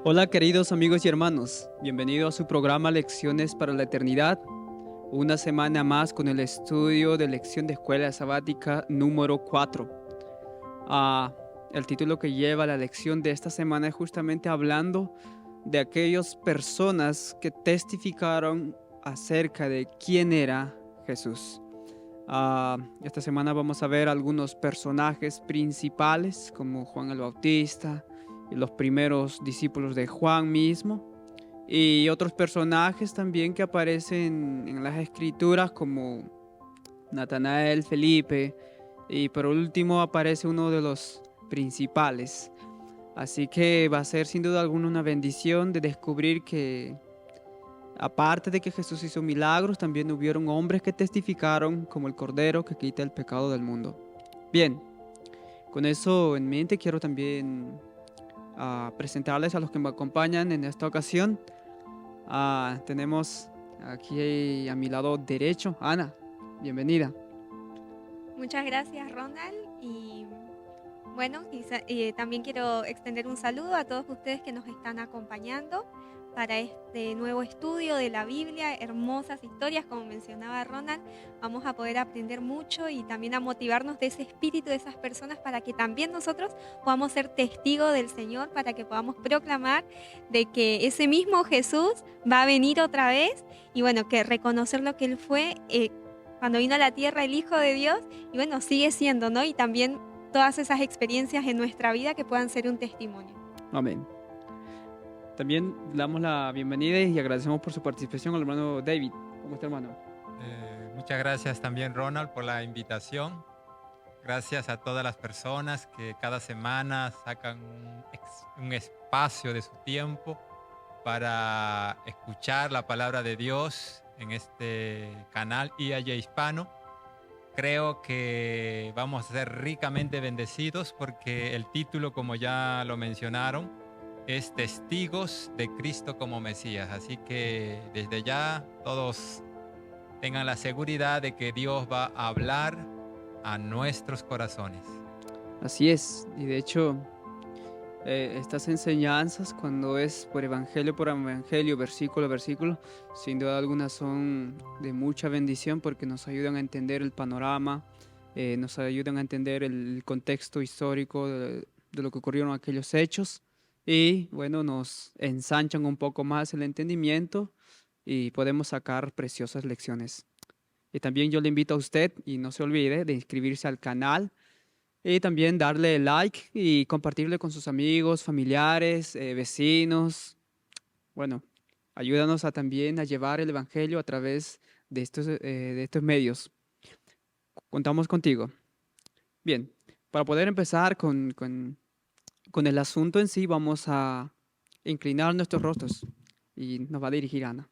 Hola queridos amigos y hermanos, bienvenidos a su programa Lecciones para la Eternidad. Una semana más con el estudio de lección de escuela sabática número 4. El título que lleva la lección de esta semana es justamente hablando de aquellas personas que testificaron acerca de quién era Jesús. Esta semana vamos a ver algunos personajes principales como Juan el Bautista y los primeros discípulos de Juan mismo, y otros personajes también que aparecen en las escrituras como Natanael, Felipe, y por último aparece uno de los principales. Así que va a ser sin duda alguna una bendición de descubrir que aparte de que Jesús hizo milagros, también hubieron hombres que testificaron como el Cordero que quita el pecado del mundo. Bien, con eso en mente quiero también presentarles a los que me acompañan en esta ocasión. Tenemos aquí a mi lado derecho, Ana, bienvenida. Muchas gracias, Ronald. Y bueno, también quiero extender un saludo a todos ustedes que nos están acompañando para este nuevo estudio de la Biblia. Hermosas historias, como mencionaba Ronald. Vamos a poder aprender mucho y también a motivarnos de ese espíritu de esas personas para que también nosotros podamos ser testigos del Señor, para que podamos proclamar de que ese mismo Jesús va a venir otra vez y bueno, que reconocer lo que Él fue cuando vino a la tierra, el Hijo de Dios, y bueno, sigue siendo, ¿no? Y también todas esas experiencias en nuestra vida que puedan ser un testimonio. Amén. También damos la bienvenida y agradecemos por su participación al hermano David. ¿Cómo está, hermano? Muchas gracias también, Ronald, por la invitación. Gracias a todas las personas que cada semana sacan un espacio de su tiempo para escuchar la palabra de Dios en este canal IAY Hispano. Creo que vamos a ser ricamente bendecidos porque el título, como ya lo mencionaron, es Testigos de Cristo como Mesías. Así que desde ya todos tengan la seguridad de que Dios va a hablar a nuestros corazones. Así es, y de hecho estas enseñanzas, cuando es por evangelio, versículo a versículo, sin duda alguna son de mucha bendición porque nos ayudan a entender el panorama, nos ayudan a entender el contexto histórico de lo que ocurrieron aquellos hechos, y bueno, nos ensanchan un poco más el entendimiento y podemos sacar preciosas lecciones. Y también yo le invito a usted, y no se olvide de inscribirse al canal, y también darle like y compartirle con sus amigos, familiares, vecinos. Bueno, ayúdanos también a llevar el evangelio a través de estos medios. Contamos contigo. Bien, para poder empezar con el asunto en sí, vamos a inclinar nuestros rostros y nos va a dirigir Ana.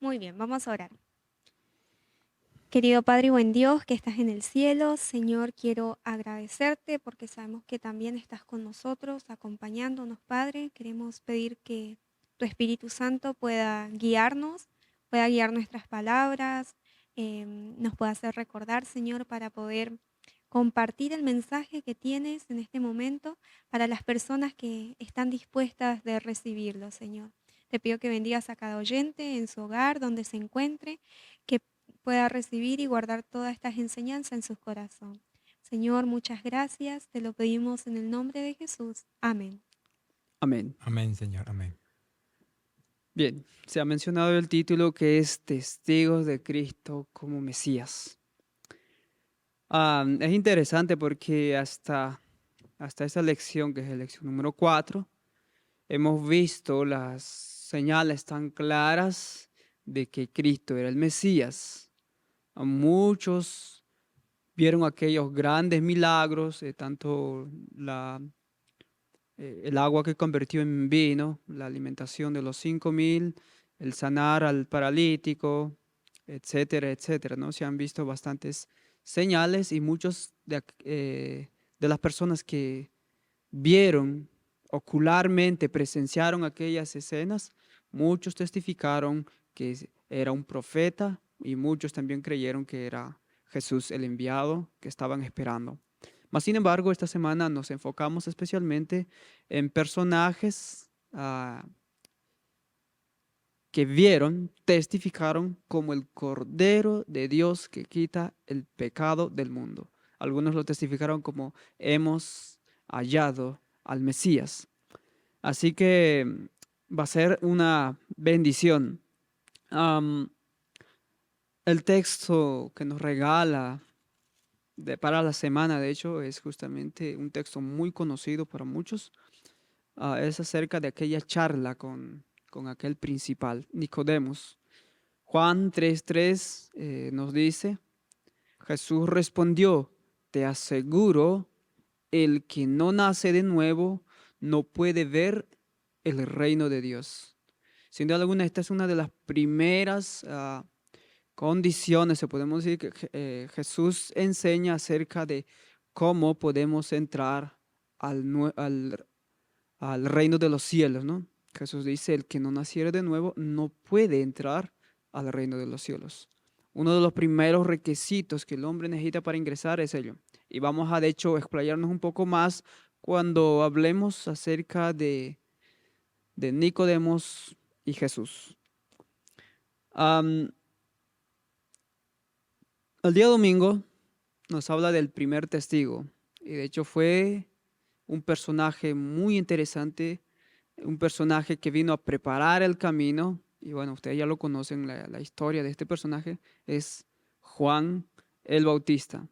Muy bien, vamos a orar. Querido Padre y buen Dios que estás en el cielo, Señor, quiero agradecerte porque sabemos que también estás con nosotros, acompañándonos, Padre. Queremos pedir que tu Espíritu Santo pueda guiar nuestras palabras, nos pueda hacer recordar, Señor, para poder compartir el mensaje que tienes en este momento para las personas que están dispuestas de recibirlo, Señor. Te pido que bendigas a cada oyente en su hogar, donde se encuentre, que pueda recibir y guardar todas estas enseñanzas en su corazón. Señor, muchas gracias. Te lo pedimos en el nombre de Jesús. Amén. Amén. Amén, Señor, amén. Bien, se ha mencionado el título que es Testigos de Cristo como Mesías. Es interesante porque hasta esta lección, que es la lección número 4, hemos visto las señales tan claras de que Cristo era el Mesías. Muchos vieron aquellos grandes milagros, tanto el agua que convirtió en vino, la alimentación de los 5,000, el sanar al paralítico, etcétera, etcétera, ¿no? Se han visto bastantes señales y muchos de las personas que vieron ocularmente, presenciaron aquellas escenas, muchos testificaron que era un profeta y muchos también creyeron que era Jesús el enviado que estaban esperando. Mas, sin embargo, esta semana nos enfocamos especialmente en personajes que vieron, testificaron como el Cordero de Dios que quita el pecado del mundo. Algunos lo testificaron como hemos hallado al Mesías. Así que va a ser una bendición. El texto que nos regala para la semana, de hecho, es justamente un texto muy conocido para muchos. Es acerca de aquella charla con aquel principal, Nicodemos. Juan 3:3 nos dice, Jesús respondió, te aseguro, el que no nace de nuevo no puede ver el reino de Dios. Sin duda alguna, esta es una de las primeras condiciones, se podemos decir, que Jesús enseña acerca de cómo podemos entrar al reino de los cielos, ¿no? Jesús dice, el que no naciere de nuevo no puede entrar al reino de los cielos. Uno de los primeros requisitos que el hombre necesita para ingresar es ello. Y vamos a, de hecho, explayarnos un poco más cuando hablemos acerca de Nicodemos y Jesús. El día domingo nos habla del primer testigo. Y de hecho fue un personaje muy interesante, un personaje que vino a preparar el camino. Y bueno, ustedes ya lo conocen, la historia de este personaje es Juan el Bautista.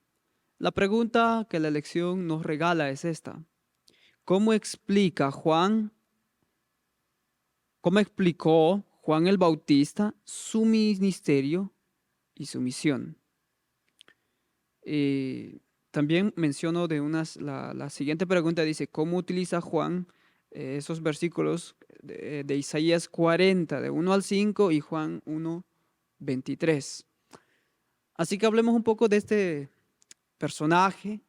La pregunta que la lección nos regala es esta. ¿Cómo explicó Juan el Bautista su ministerio y su misión? También menciono la siguiente pregunta, dice, ¿cómo utiliza Juan esos versículos de Isaías 40, de 1 al 5 y Juan 1, 23? Así que hablemos un poco de este personaje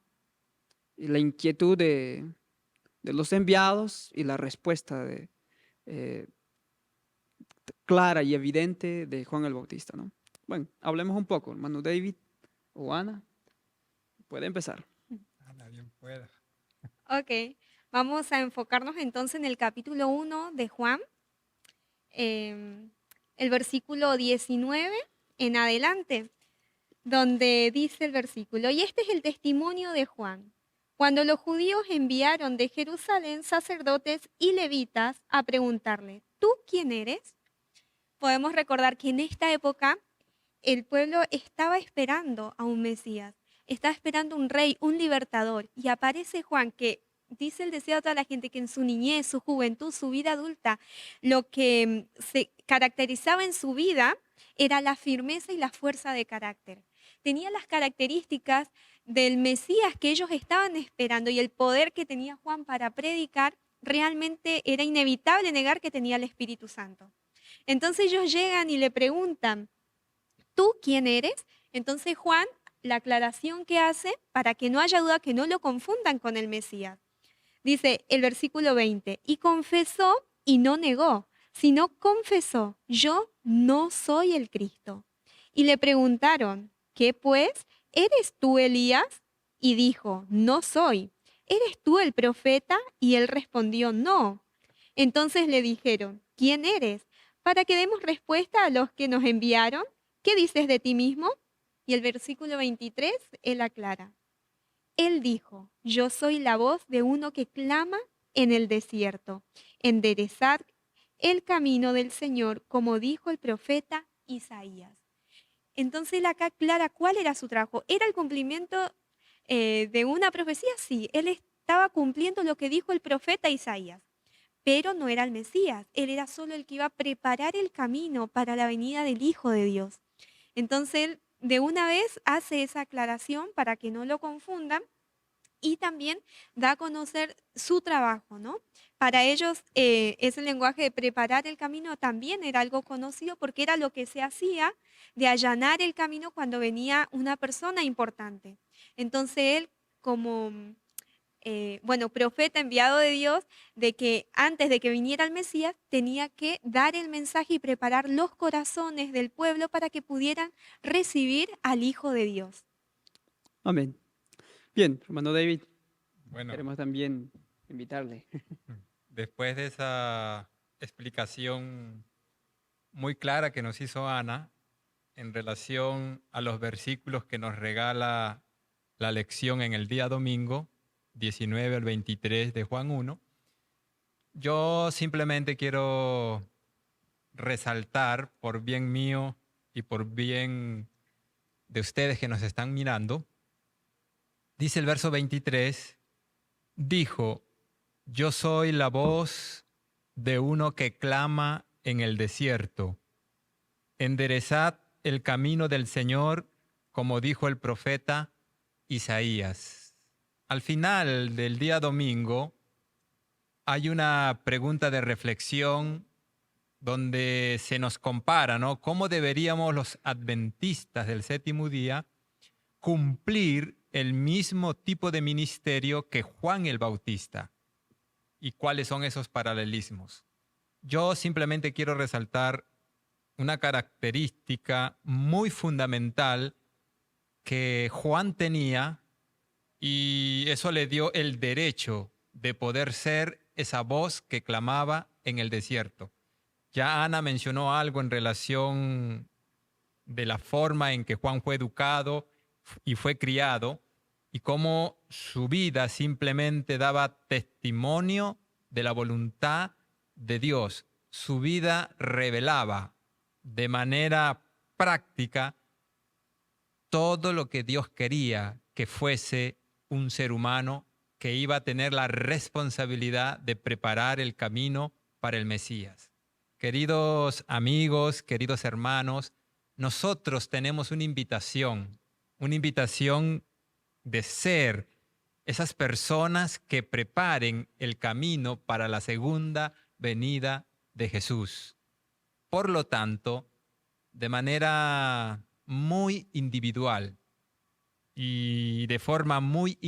y la inquietud de los enviados y la respuesta clara y evidente de Juan el Bautista, ¿no? Bueno, hablemos un poco, hermano David o Ana. Puede empezar. Ana, bien pueda. Ok, vamos a enfocarnos entonces en el capítulo 1 de Juan, el versículo 19 en adelante, donde dice el versículo, y este es el testimonio de Juan. Cuando los judíos enviaron de Jerusalén sacerdotes y levitas a preguntarle, ¿tú quién eres? Podemos recordar que en esta época el pueblo estaba esperando a un Mesías, estaba esperando un rey, un libertador, y aparece Juan, que dice el deseo de toda la gente que en su niñez, su juventud, su vida adulta, lo que se caracterizaba en su vida era la firmeza y la fuerza de carácter. Tenía las características del Mesías que ellos estaban esperando y el poder que tenía Juan para predicar, realmente era inevitable negar que tenía el Espíritu Santo. Entonces ellos llegan y le preguntan, ¿tú quién eres? Entonces Juan, la aclaración que hace para que no haya duda, que no lo confundan con el Mesías. Dice el versículo 20, y confesó y no negó, sino confesó, yo no soy el Cristo. Y le preguntaron, ¿qué pues? ¿Eres tú Elías? Y dijo, no soy. ¿Eres tú el profeta? Y él respondió, no. Entonces le dijeron, ¿quién eres? Para que demos respuesta a los que nos enviaron. ¿Qué dices de ti mismo? Y el versículo 23, él aclara. Él dijo, yo soy la voz de uno que clama en el desierto. Enderezad el camino del Señor, como dijo el profeta Isaías. Entonces él acá aclara cuál era su trabajo. ¿Era el cumplimiento de una profecía? Sí, él estaba cumpliendo lo que dijo el profeta Isaías. Pero no era el Mesías, él era solo el que iba a preparar el camino para la venida del Hijo de Dios. Entonces él de una vez hace esa aclaración para que no lo confundan y también da a conocer su trabajo, ¿no? Para ellos ese lenguaje de preparar el camino también era algo conocido porque era lo que se hacía de allanar el camino cuando venía una persona importante. Entonces él, como profeta enviado de Dios, de que antes de que viniera el Mesías tenía que dar el mensaje y preparar los corazones del pueblo para que pudieran recibir al Hijo de Dios. Amén. Bien, hermano David, Bueno, queremos también invitarle. después de esa explicación muy clara que nos hizo Ana en relación a los versículos que nos regala la lección en el día domingo, 19 al 23 de Juan 1, yo simplemente quiero resaltar por bien mío y por bien de ustedes que nos están mirando. Dice el verso 23, dijo, yo soy la voz de uno que clama en el desierto. Enderezad el camino del Señor, como dijo el profeta Isaías. Al final del día domingo hay una pregunta de reflexión donde se nos compara, ¿no? ¿Cómo deberíamos los adventistas del séptimo día cumplir el mismo tipo de ministerio que Juan el Bautista? ¿Y cuáles son esos paralelismos? Yo simplemente quiero resaltar una característica muy fundamental que Juan tenía, y eso le dio el derecho de poder ser esa voz que clamaba en el desierto. Ya Ana mencionó algo en relación de la forma en que Juan fue educado y fue criado, y cómo su vida simplemente daba testimonio de la voluntad de Dios. Su vida revelaba de manera práctica todo lo que Dios quería que fuese un ser humano que iba a tener la responsabilidad de preparar el camino para el Mesías. Queridos amigos, queridos hermanos, nosotros tenemos una invitación de ser esas personas que preparen el camino para la segunda venida de Jesús. Por lo tanto, de manera muy individual y de forma muy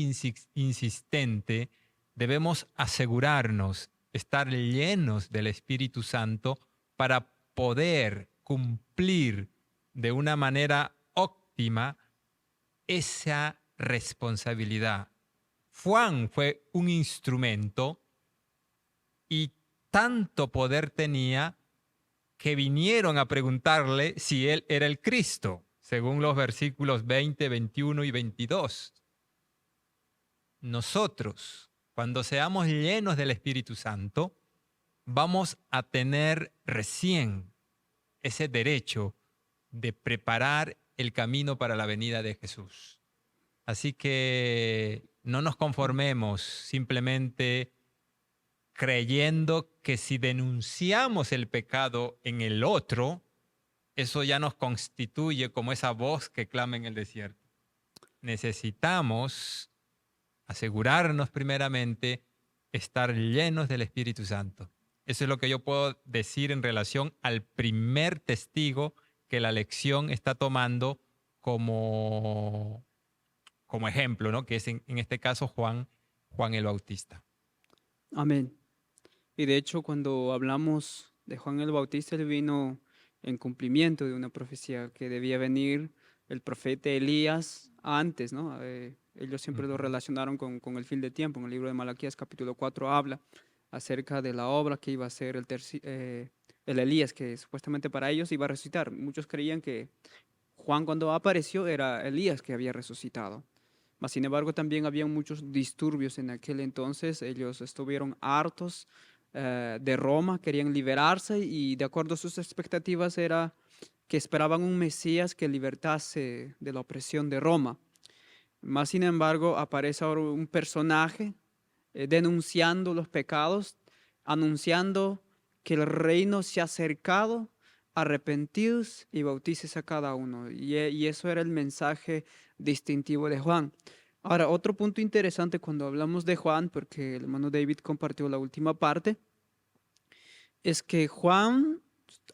insistente, debemos asegurarnos estar llenos del Espíritu Santo para poder cumplir de una manera óptima esa responsabilidad. Juan fue un instrumento y tanto poder tenía que vinieron a preguntarle si él era el Cristo, según los versículos 20, 21 y 22. Nosotros, cuando seamos llenos del Espíritu Santo, vamos a tener recién ese derecho de preparar el camino para la venida de Jesús. Así que no nos conformemos simplemente creyendo que si denunciamos el pecado en el otro, eso ya nos constituye como esa voz que clama en el desierto. Necesitamos asegurarnos primeramente estar llenos del Espíritu Santo. Eso es lo que yo puedo decir en relación al primer testigo que la lección está tomando como ejemplo, ¿no? Que es en este caso Juan el Bautista. Amén. Y de hecho, cuando hablamos de Juan el Bautista, él vino en cumplimiento de una profecía que debía venir el profeta Elías antes, ¿no? Ellos siempre lo relacionaron con el fin de tiempo. En el libro de Malaquías, capítulo 4, habla acerca de la obra que iba a hacer el Elías, que supuestamente para ellos iba a resucitar. Muchos creían que Juan, cuando apareció, era Elías que había resucitado. Mas, sin embargo, también había muchos disturbios en aquel entonces. Ellos estuvieron hartos de Roma, querían liberarse, y de acuerdo a sus expectativas era que esperaban un Mesías que libertase de la opresión de Roma. Más sin embargo, aparece ahora un personaje denunciando los pecados, anunciando que el reino se ha acercado, arrepentidos y bautícese a cada uno. Y eso era el mensaje distintivo de Juan. Ahora, otro punto interesante cuando hablamos de Juan, porque el hermano David compartió la última parte, es que Juan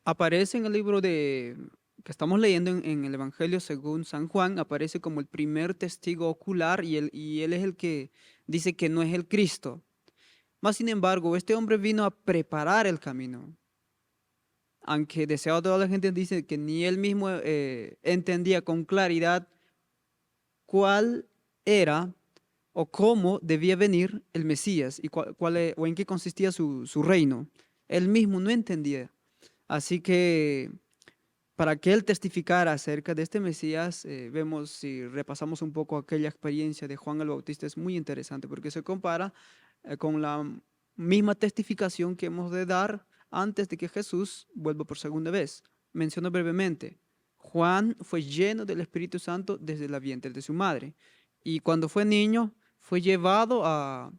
aparece en el libro de que estamos leyendo en el Evangelio según San Juan aparece como el primer testigo ocular y él es el que dice que no es el Cristo. Más sin embargo, este hombre vino a preparar el camino. Aunque deseado toda la gente dice que ni él mismo entendía con claridad cuál era o cómo debía venir el Mesías y o en qué consistía su reino. Él mismo no entendía. Así que para que él testificara acerca de este Mesías, vemos, si repasamos un poco aquella experiencia de Juan el Bautista, es muy interesante porque se compara con la misma testificación que hemos de dar antes de que Jesús vuelva por segunda vez. Menciono brevemente, Juan fue lleno del Espíritu Santo desde el vientre de su madre y cuando fue niño fue llevado a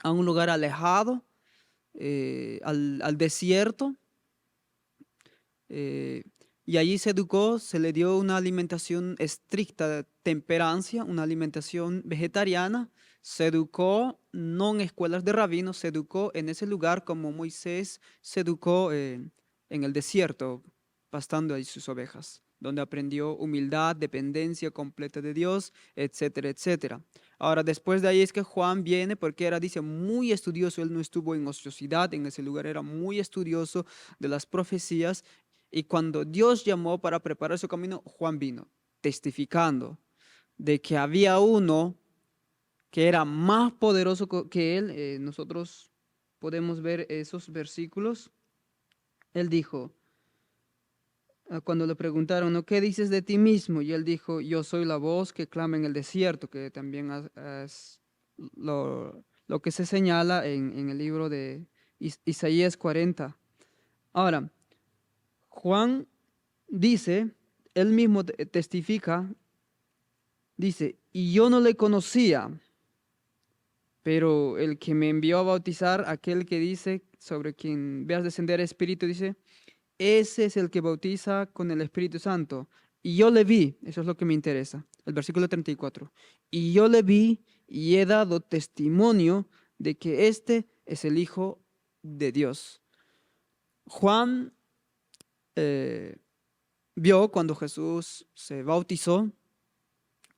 un lugar alejado, al desierto, eh, y allí se educó, se le dio una alimentación estricta de temperancia, una alimentación vegetariana. Se educó no en escuelas de rabinos, se educó en ese lugar como Moisés se educó en el desierto, pastando ahí sus ovejas, donde aprendió humildad, dependencia completa de Dios, etcétera, etcétera. Ahora, después de ahí es que Juan viene porque era, dice, muy estudioso. Él no estuvo en ociosidad en ese lugar, era muy estudioso de las profecías. Y cuando Dios llamó para preparar su camino, Juan vino testificando de que había uno que era más poderoso que él. Nosotros podemos ver esos versículos. Él dijo, cuando le preguntaron, ¿no? ¿Qué dices de ti mismo? Y él dijo, yo soy la voz que clama en el desierto, que también es lo que se señala en el libro de Isaías 40. Ahora, Juan dice, él mismo testifica, dice, y yo no le conocía, pero el que me envió a bautizar, aquel que dice, sobre quien veas descender Espíritu, dice, ese es el que bautiza con el Espíritu Santo. Y yo le vi, eso es lo que me interesa, el versículo 34. Y yo le vi y he dado testimonio de que este es el Hijo de Dios. Juan vio cuando Jesús se bautizó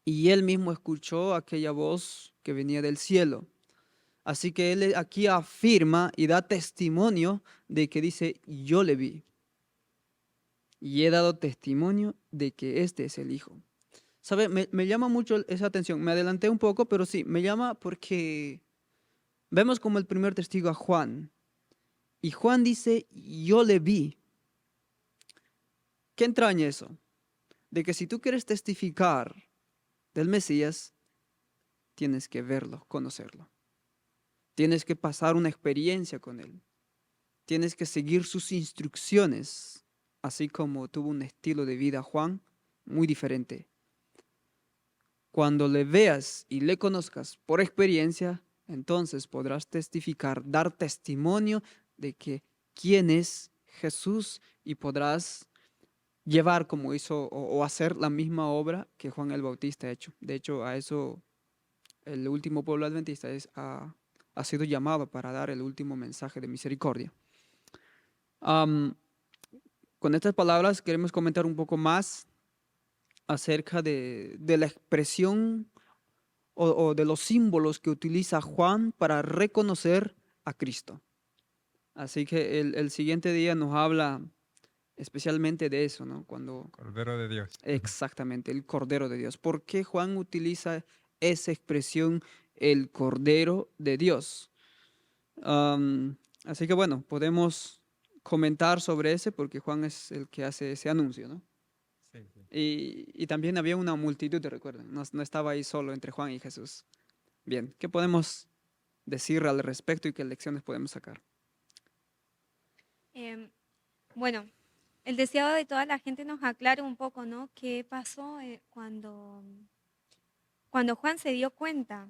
y él mismo escuchó aquella voz que venía del cielo. Así que él aquí afirma y da testimonio de que dice, yo le vi y he dado testimonio de que este es el Hijo. ¿Sabe? Me llama mucho esa atención. Me adelanté un poco, pero sí, me llama porque vemos como el primer testigo a Juan. Y Juan dice, yo le vi. ¿Qué entraña eso? De que si tú quieres testificar del Mesías, tienes que verlo, conocerlo. Tienes que pasar una experiencia con él. Tienes que seguir sus instrucciones, así como tuvo un estilo de vida Juan muy diferente. Cuando le veas y le conozcas por experiencia, entonces podrás testificar, dar testimonio de que quién es Jesús y podrás llevar como hizo o hacer la misma obra que Juan el Bautista ha hecho. De hecho, a eso el último pueblo adventista ha sido llamado para dar el último mensaje de misericordia. Con estas palabras queremos comentar un poco más acerca de la expresión o de los símbolos que utiliza Juan para reconocer a Cristo. Así que el siguiente día nos habla especialmente de eso, ¿no? Cuando Cordero de Dios. exactamente, el Cordero de Dios. ¿Por qué Juan utiliza esa expresión, el Cordero de Dios? Así que bueno, podemos comentar sobre ese porque Juan es el que hace ese anuncio, ¿no? Sí, sí. Y también había una multitud, recuerden, no estaba ahí solo entre Juan y Jesús. Bien, ¿qué podemos decir al respecto y qué lecciones podemos sacar? Bueno, el deseado de toda la gente nos aclara un poco, ¿no? ¿Qué pasó cuando Juan se dio cuenta?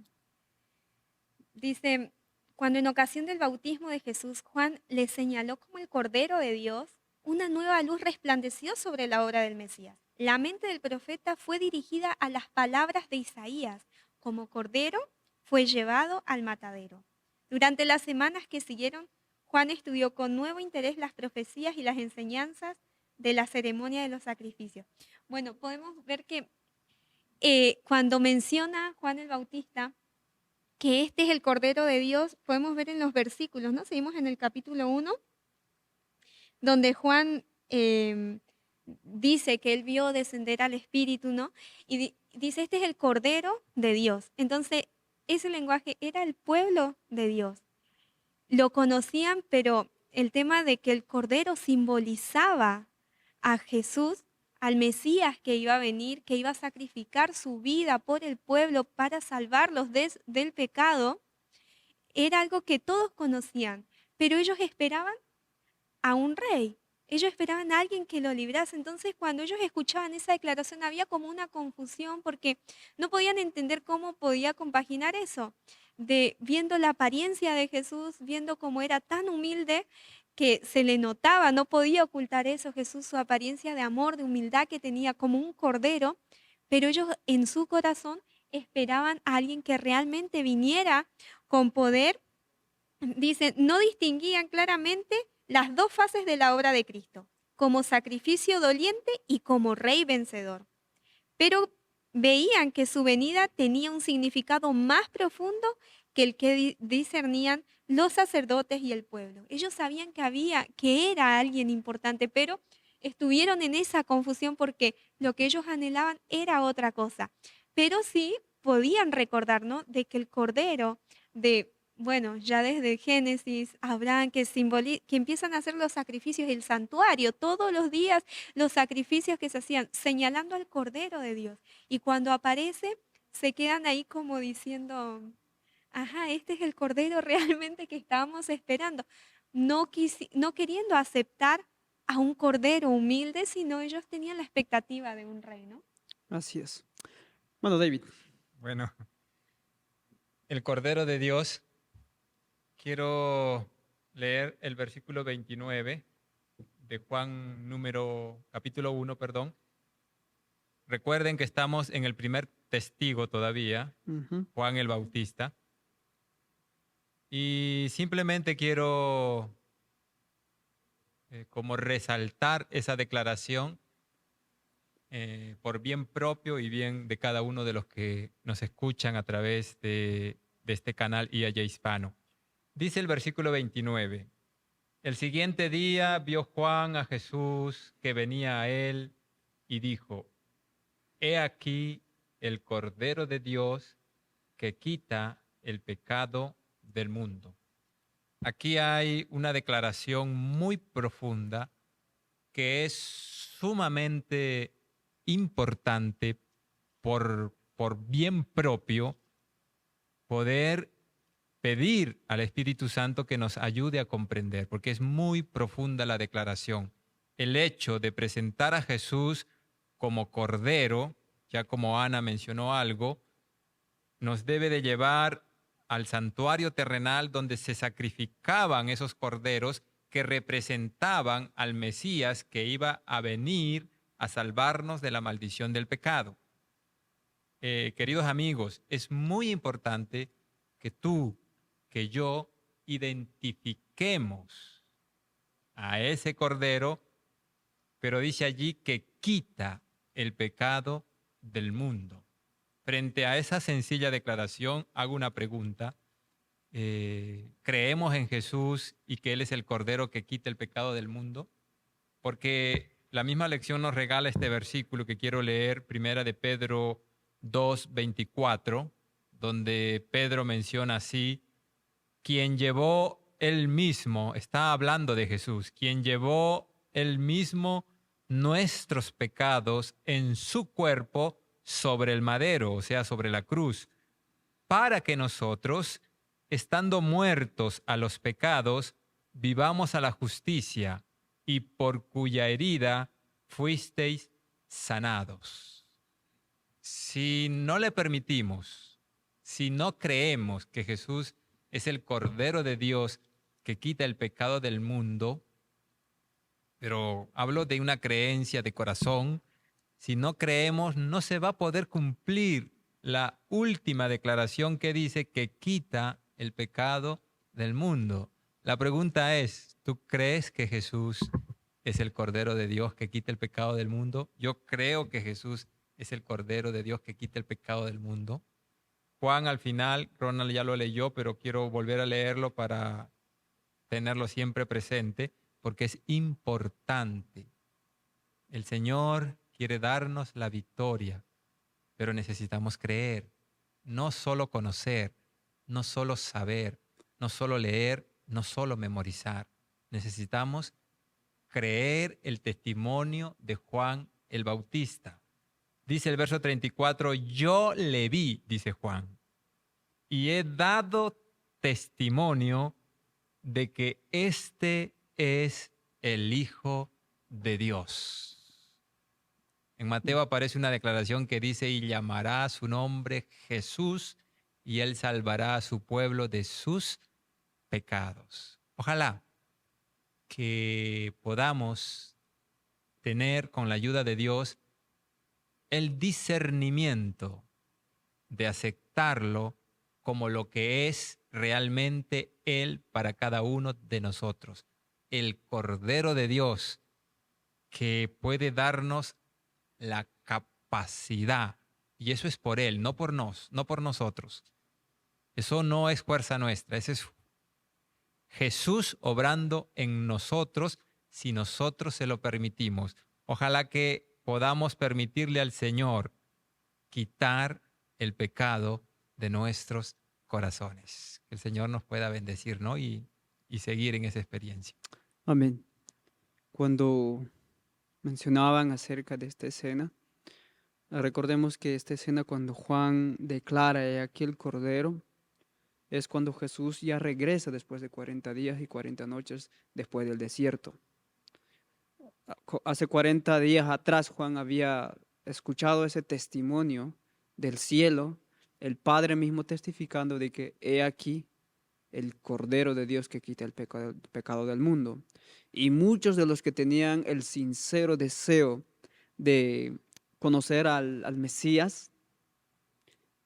Dice, cuando en ocasión del bautismo de Jesús, Juan le señaló como el Cordero de Dios, una nueva luz resplandeció sobre la obra del Mesías. La mente del profeta fue dirigida a las palabras de Isaías, como Cordero fue llevado al matadero. Durante las semanas que siguieron, Juan estudió con nuevo interés las profecías y las enseñanzas de la ceremonia de los sacrificios. Bueno, podemos ver que cuando menciona Juan el Bautista que este es el Cordero de Dios, podemos ver en los versículos, ¿no? Seguimos en el capítulo 1, donde Juan dice que él vio descender al Espíritu, ¿no? Y dice, este es el Cordero de Dios. Entonces, ese lenguaje era el pueblo de Dios. Lo conocían, pero el tema de que el Cordero simbolizaba a Jesús, al Mesías que iba a venir, que iba a sacrificar su vida por el pueblo para salvarlos del pecado, era algo que todos conocían, pero ellos esperaban a un rey. Ellos esperaban a alguien que lo librase. Entonces, cuando ellos escuchaban esa declaración, había como una confusión porque no podían entender cómo podía compaginar eso, de viendo la apariencia de Jesús, viendo cómo era tan humilde que se le notaba, no podía ocultar eso, Jesús, su apariencia de amor, de humildad que tenía como un cordero, pero ellos en su corazón esperaban a alguien que realmente viniera con poder. Dicen, no distinguían claramente las dos fases de la obra de Cristo, como sacrificio doliente y como rey vencedor. Pero veían que su venida tenía un significado más profundo que el que discernían los sacerdotes y el pueblo. Ellos sabían que era alguien importante, pero estuvieron en esa confusión porque lo que ellos anhelaban era otra cosa. Pero sí podían recordar, ¿no?, de que el Cordero de, bueno, ya desde Génesis, Abraham, que empiezan a hacer los sacrificios, el santuario, todos los días los sacrificios que se hacían, señalando al Cordero de Dios. Y cuando aparece, se quedan ahí como diciendo, ajá, este es el Cordero realmente que estábamos esperando. No queriendo aceptar a un Cordero humilde, sino ellos tenían la expectativa de un rey, ¿no? Así es. Bueno, David. Bueno, el Cordero de Dios, quiero leer el versículo 29 de Juan capítulo 1, perdón. Recuerden que estamos en el primer testigo todavía, Juan el Bautista. Y simplemente quiero como resaltar esa declaración por bien propio y bien de cada uno de los que nos escuchan a través de este canal IAY Hispano. Dice el versículo 29, el siguiente día vio Juan a Jesús que venía a él y dijo, he aquí el Cordero de Dios que quita el pecado del mundo. Aquí hay una declaración muy profunda que es sumamente importante por bien propio poder pedir al Espíritu Santo que nos ayude a comprender, porque es muy profunda la declaración. El hecho de presentar a Jesús como Cordero, ya como Ana mencionó algo, nos debe de llevar al santuario terrenal donde se sacrificaban esos corderos que representaban al Mesías que iba a venir a salvarnos de la maldición del pecado. Queridos amigos, es muy importante que tú, que yo, identifiquemos a ese cordero, pero dice allí que quita el pecado del mundo. Frente a esa sencilla declaración, hago una pregunta. ¿Creemos en Jesús y que Él es el Cordero que quita el pecado del mundo? Porque la misma lección nos regala este versículo que quiero leer, primera de Pedro 2:24, donde Pedro menciona así, quien llevó él mismo, está hablando de Jesús, quien llevó él mismo nuestros pecados en su cuerpo sobre el madero, o sea, sobre la cruz, para que nosotros, estando muertos a los pecados, vivamos a la justicia, y por cuya herida fuisteis sanados. Si no le permitimos, si no creemos que Jesús es el Cordero de Dios que quita el pecado del mundo, pero hablo de una creencia de corazón, si no creemos, no se va a poder cumplir la última declaración que dice que quita el pecado del mundo. La pregunta es, ¿tú crees que Jesús es el Cordero de Dios que quita el pecado del mundo. Yo creo que Jesús es el Cordero de Dios que quita el pecado del mundo. Juan al final, Ronald ya lo leyó, pero quiero volver a leerlo para tenerlo siempre presente, porque es importante. El Señor quiere darnos la victoria, pero necesitamos creer, no solo conocer, no solo saber, no solo leer, no solo memorizar. Necesitamos creer el testimonio de Juan el Bautista. Dice el verso 34, yo le vi, dice Juan, y he dado testimonio de que este es el Hijo de Dios. En Mateo aparece una declaración que dice, y llamará a su nombre Jesús, y él salvará a su pueblo de sus pecados. Ojalá que podamos tener con la ayuda de Dios el discernimiento de aceptarlo como lo que es realmente Él para cada uno de nosotros. El Cordero de Dios que puede darnos la capacidad, y eso es por Él, no por nosotros. Eso no es fuerza nuestra, ese es Jesús obrando en nosotros si nosotros se lo permitimos. Ojalá que podamos permitirle al Señor quitar el pecado de nuestros corazones. Que el Señor nos pueda bendecir, ¿no? Y seguir en esa experiencia. Amén. Cuando mencionaban acerca de esta escena, recordemos que esta escena cuando Juan declara "He aquí el Cordero", es cuando Jesús ya regresa después de 40 días y 40 noches después del desierto. Hace 40 días atrás Juan había escuchado ese testimonio del cielo, el Padre mismo testificando de que he aquí el Cordero de Dios que quita el pecado del mundo. Y muchos de los que tenían el sincero deseo de conocer al Mesías,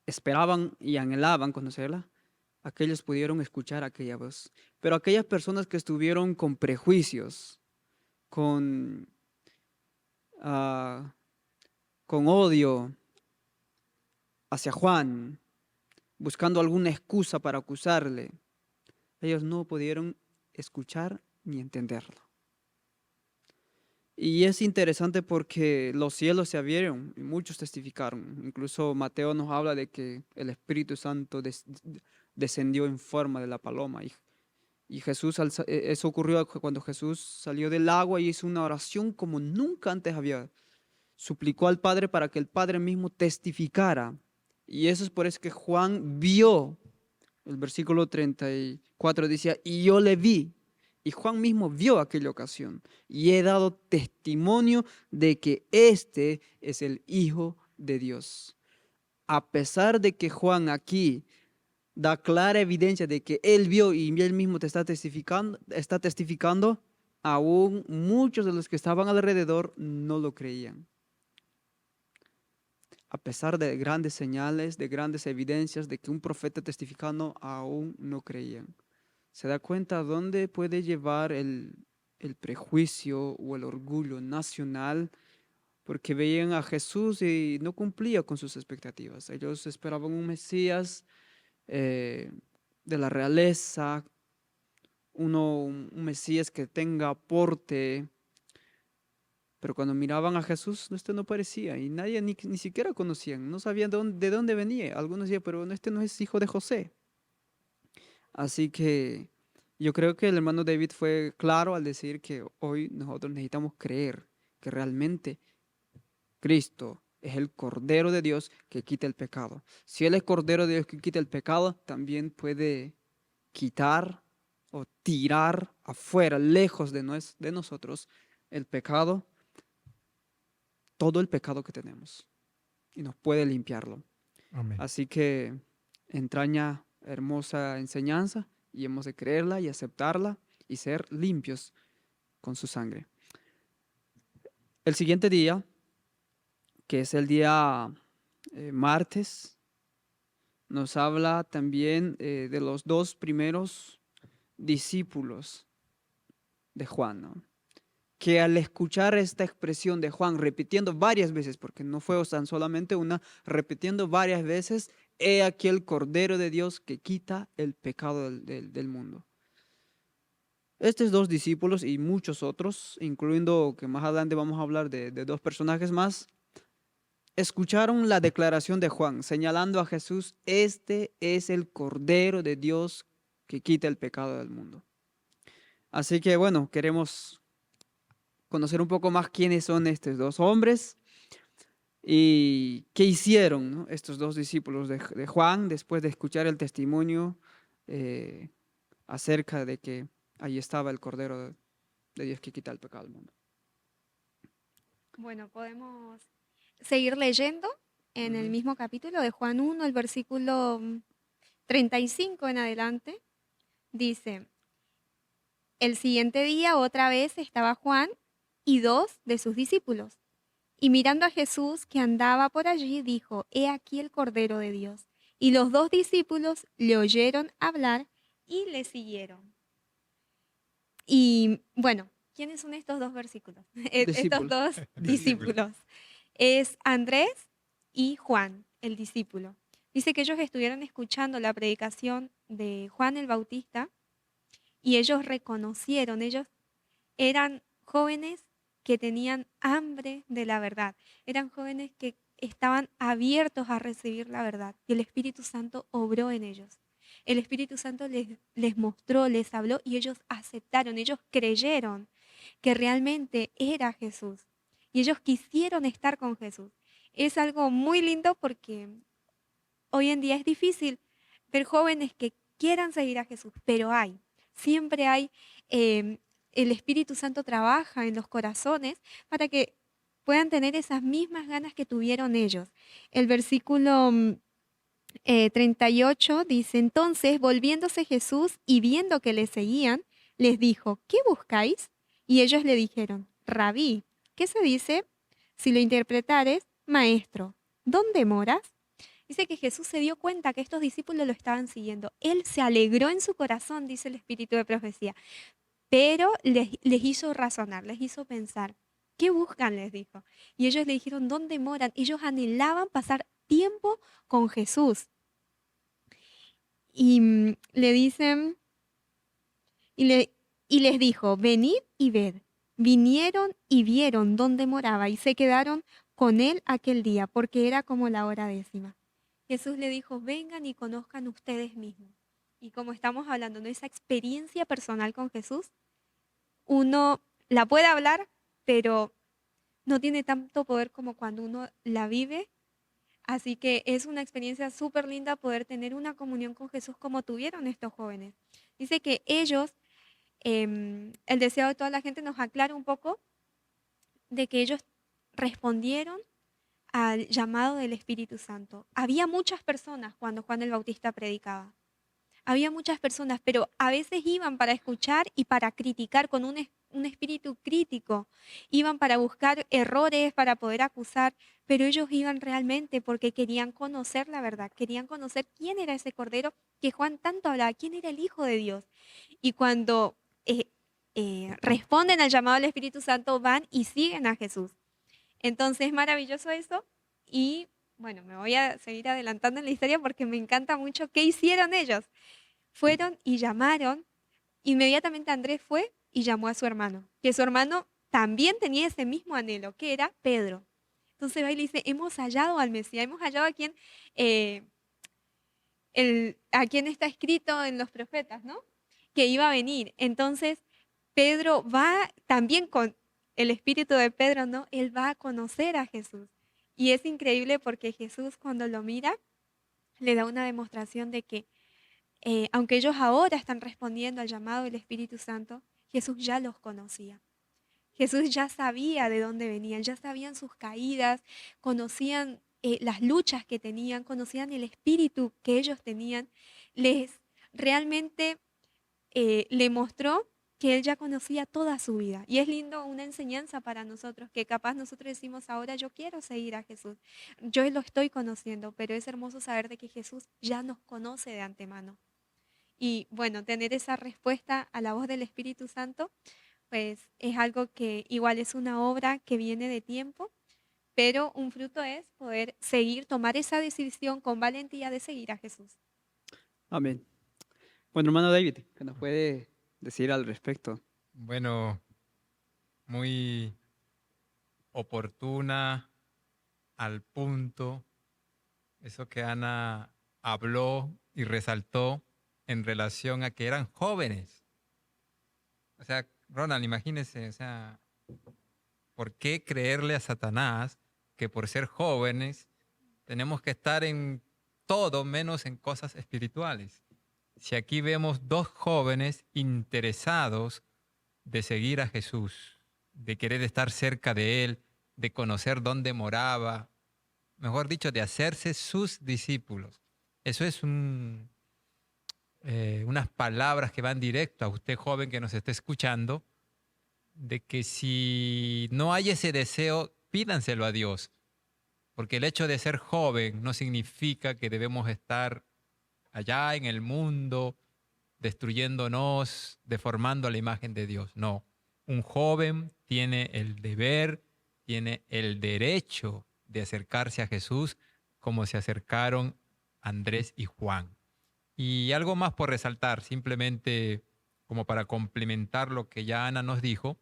esperaban y anhelaban conocerla, aquellos pudieron escuchar aquella voz. Pero aquellas personas que estuvieron con prejuicios, con odio hacia Juan, buscando alguna excusa para acusarle, ellos no pudieron escuchar ni entenderlo. Y es interesante porque los cielos se abrieron y muchos testificaron. Incluso Mateo nos habla de que el Espíritu Santo descendió en forma de la paloma. Y Jesús, eso ocurrió cuando Jesús salió del agua y hizo una oración como nunca antes había. Suplicó al Padre para que el Padre mismo testificara. Y eso es por eso que Juan vio. El versículo 34 decía, y yo le vi. Y Juan mismo vio aquella ocasión. Y he dado testimonio de que este es el Hijo de Dios. A pesar de que Juan aquí da clara evidencia de que él vio y él mismo te está testificando, aún muchos de los que estaban alrededor no lo creían. A pesar de grandes señales, de grandes evidencias de que un profeta testificando, aún no creían. ¿Se da cuenta dónde puede llevar el prejuicio o el orgullo nacional? Porque veían a Jesús y no cumplía con sus expectativas. Ellos esperaban un Mesías de la realeza, un Mesías que tenga aporte. Pero cuando miraban a Jesús, este no parecía y nadie ni siquiera conocían, no sabían de dónde venía. Algunos decían, pero este no es hijo de José. Así que yo creo que el hermano David fue claro al decir que hoy nosotros necesitamos creer que realmente Cristo es el Cordero de Dios que quita el pecado. Si Él es Cordero de Dios que quita el pecado, también puede quitar o tirar afuera, lejos de nosotros, el pecado, todo el pecado que tenemos, y nos puede limpiarlo. Amén. Así que entraña hermosa enseñanza y hemos de creerla y aceptarla y ser limpios con su sangre. El siguiente día, que es el día martes, nos habla también de los dos primeros discípulos de Juan, ¿no? que al escuchar esta expresión de Juan repitiendo varias veces, porque no fue tan solamente una, repitiendo varias veces, he aquí el Cordero de Dios que quita el pecado del mundo. Estos dos discípulos y muchos otros, incluyendo que más adelante vamos a hablar de dos personajes más, escucharon la declaración de Juan, señalando a Jesús, este es el Cordero de Dios que quita el pecado del mundo. Así que bueno, queremos conocer un poco más quiénes son estos dos hombres y qué hicieron, ¿no?, estos dos discípulos de Juan después de escuchar el testimonio acerca de que ahí estaba el Cordero de Dios que quita el pecado del mundo. Bueno, podemos seguir leyendo en el mismo capítulo de Juan 1, el versículo 35 en adelante. Dice, el siguiente día otra vez estaba Juan y 2 de sus discípulos. Y mirando a Jesús que andaba por allí, dijo, he aquí el Cordero de Dios. Y los 2 discípulos le oyeron hablar y le siguieron. Y bueno, ¿quiénes son estos 2 versículos? Estos 2 discípulos. Es Andrés y Juan, el discípulo. Dice que ellos estuvieron escuchando la predicación de Juan el Bautista y ellos reconocieron, ellos eran jóvenes que tenían hambre de la verdad, eran jóvenes que estaban abiertos a recibir la verdad y el Espíritu Santo obró en ellos. El Espíritu Santo les mostró, les habló y ellos aceptaron, ellos creyeron que realmente era Jesús y ellos quisieron estar con Jesús. Es algo muy lindo porque hoy en día es difícil ver jóvenes que quieran seguir a Jesús, pero siempre hay, el Espíritu Santo trabaja en los corazones para que puedan tener esas mismas ganas que tuvieron ellos. El versículo 38 dice, entonces volviéndose Jesús y viendo que le seguían, les dijo, ¿qué buscáis? Y ellos le dijeron, Rabí, ¿qué se dice? Si lo interpretares, maestro, ¿dónde moras? Dice que Jesús se dio cuenta que estos discípulos lo estaban siguiendo. Él se alegró en su corazón, dice el Espíritu de Profecía, pero les hizo razonar, les hizo pensar. ¿Qué buscan? Les dijo. Y ellos le dijeron, ¿dónde moran? Ellos anhelaban pasar tiempo con Jesús. Y le dicen, y les dijo, venid y ved. Vinieron y vieron dónde moraba y se quedaron con él aquel día, porque era como la hora 10. Jesús le dijo, vengan y conozcan ustedes mismos. Y como estamos hablando de esa experiencia personal con Jesús, uno la puede hablar, pero no tiene tanto poder como cuando uno la vive. Así que es una experiencia súper linda poder tener una comunión con Jesús como tuvieron estos jóvenes. Dice que ellos, el deseo de toda la gente nos aclara un poco de que ellos respondieron al llamado del Espíritu Santo. Había muchas personas cuando Juan el Bautista predicaba. Había muchas personas, pero a veces iban para escuchar y para criticar con un espíritu crítico. Iban para buscar errores, para poder acusar, pero ellos iban realmente porque querían conocer la verdad, querían conocer quién era ese Cordero que Juan tanto hablaba, quién era el Hijo de Dios. Y cuando responden al llamado del Espíritu Santo, van y siguen a Jesús. Entonces es maravilloso eso y bueno, me voy a seguir adelantando en la historia porque me encanta mucho qué hicieron ellos. Fueron y llamaron, inmediatamente Andrés fue y llamó a su hermano, que su hermano también tenía ese mismo anhelo, que era Pedro. Entonces va y le dice, hemos hallado al Mesías, hemos hallado a quien está escrito en los profetas, ¿no? Que iba a venir. Entonces Pedro va también con el espíritu de Pedro, ¿no? Él va a conocer a Jesús. Y es increíble porque Jesús cuando lo mira, le da una demostración de que aunque ellos ahora están respondiendo al llamado del Espíritu Santo, Jesús ya los conocía. Jesús ya sabía de dónde venían, ya sabían sus caídas, conocían las luchas que tenían, conocían el espíritu que ellos tenían. Realmente le mostró que él ya conocía toda su vida. Y es lindo, una enseñanza para nosotros, que capaz nosotros decimos ahora yo quiero seguir a Jesús, yo lo estoy conociendo, pero es hermoso saber de que Jesús ya nos conoce de antemano. Y bueno, tener esa respuesta a la voz del Espíritu Santo, pues es algo que igual es una obra que viene de tiempo, pero un fruto es poder seguir, tomar esa decisión con valentía de seguir a Jesús. Amén. Bueno, hermano David, ¿qué nos puede decir al respecto? Bueno, muy oportuna, al punto, eso que Ana habló y resaltó en relación a que eran jóvenes. O sea, Ronald, imagínese, o sea, ¿por qué creerle a Satanás que por ser jóvenes tenemos que estar en todo menos en cosas espirituales? Si aquí vemos dos jóvenes interesados de seguir a Jesús, de querer estar cerca de Él, de conocer dónde moraba, mejor dicho, de hacerse sus discípulos. Eso es unas palabras que van directo a usted joven que nos esté escuchando, de que si no hay ese deseo, pídanselo a Dios, porque el hecho de ser joven no significa que debemos estar allá en el mundo, destruyéndonos, deformando la imagen de Dios. No, un joven tiene el deber, tiene el derecho de acercarse a Jesús como se acercaron Andrés y Juan. Y algo más por resaltar, simplemente como para complementar lo que ya Ana nos dijo,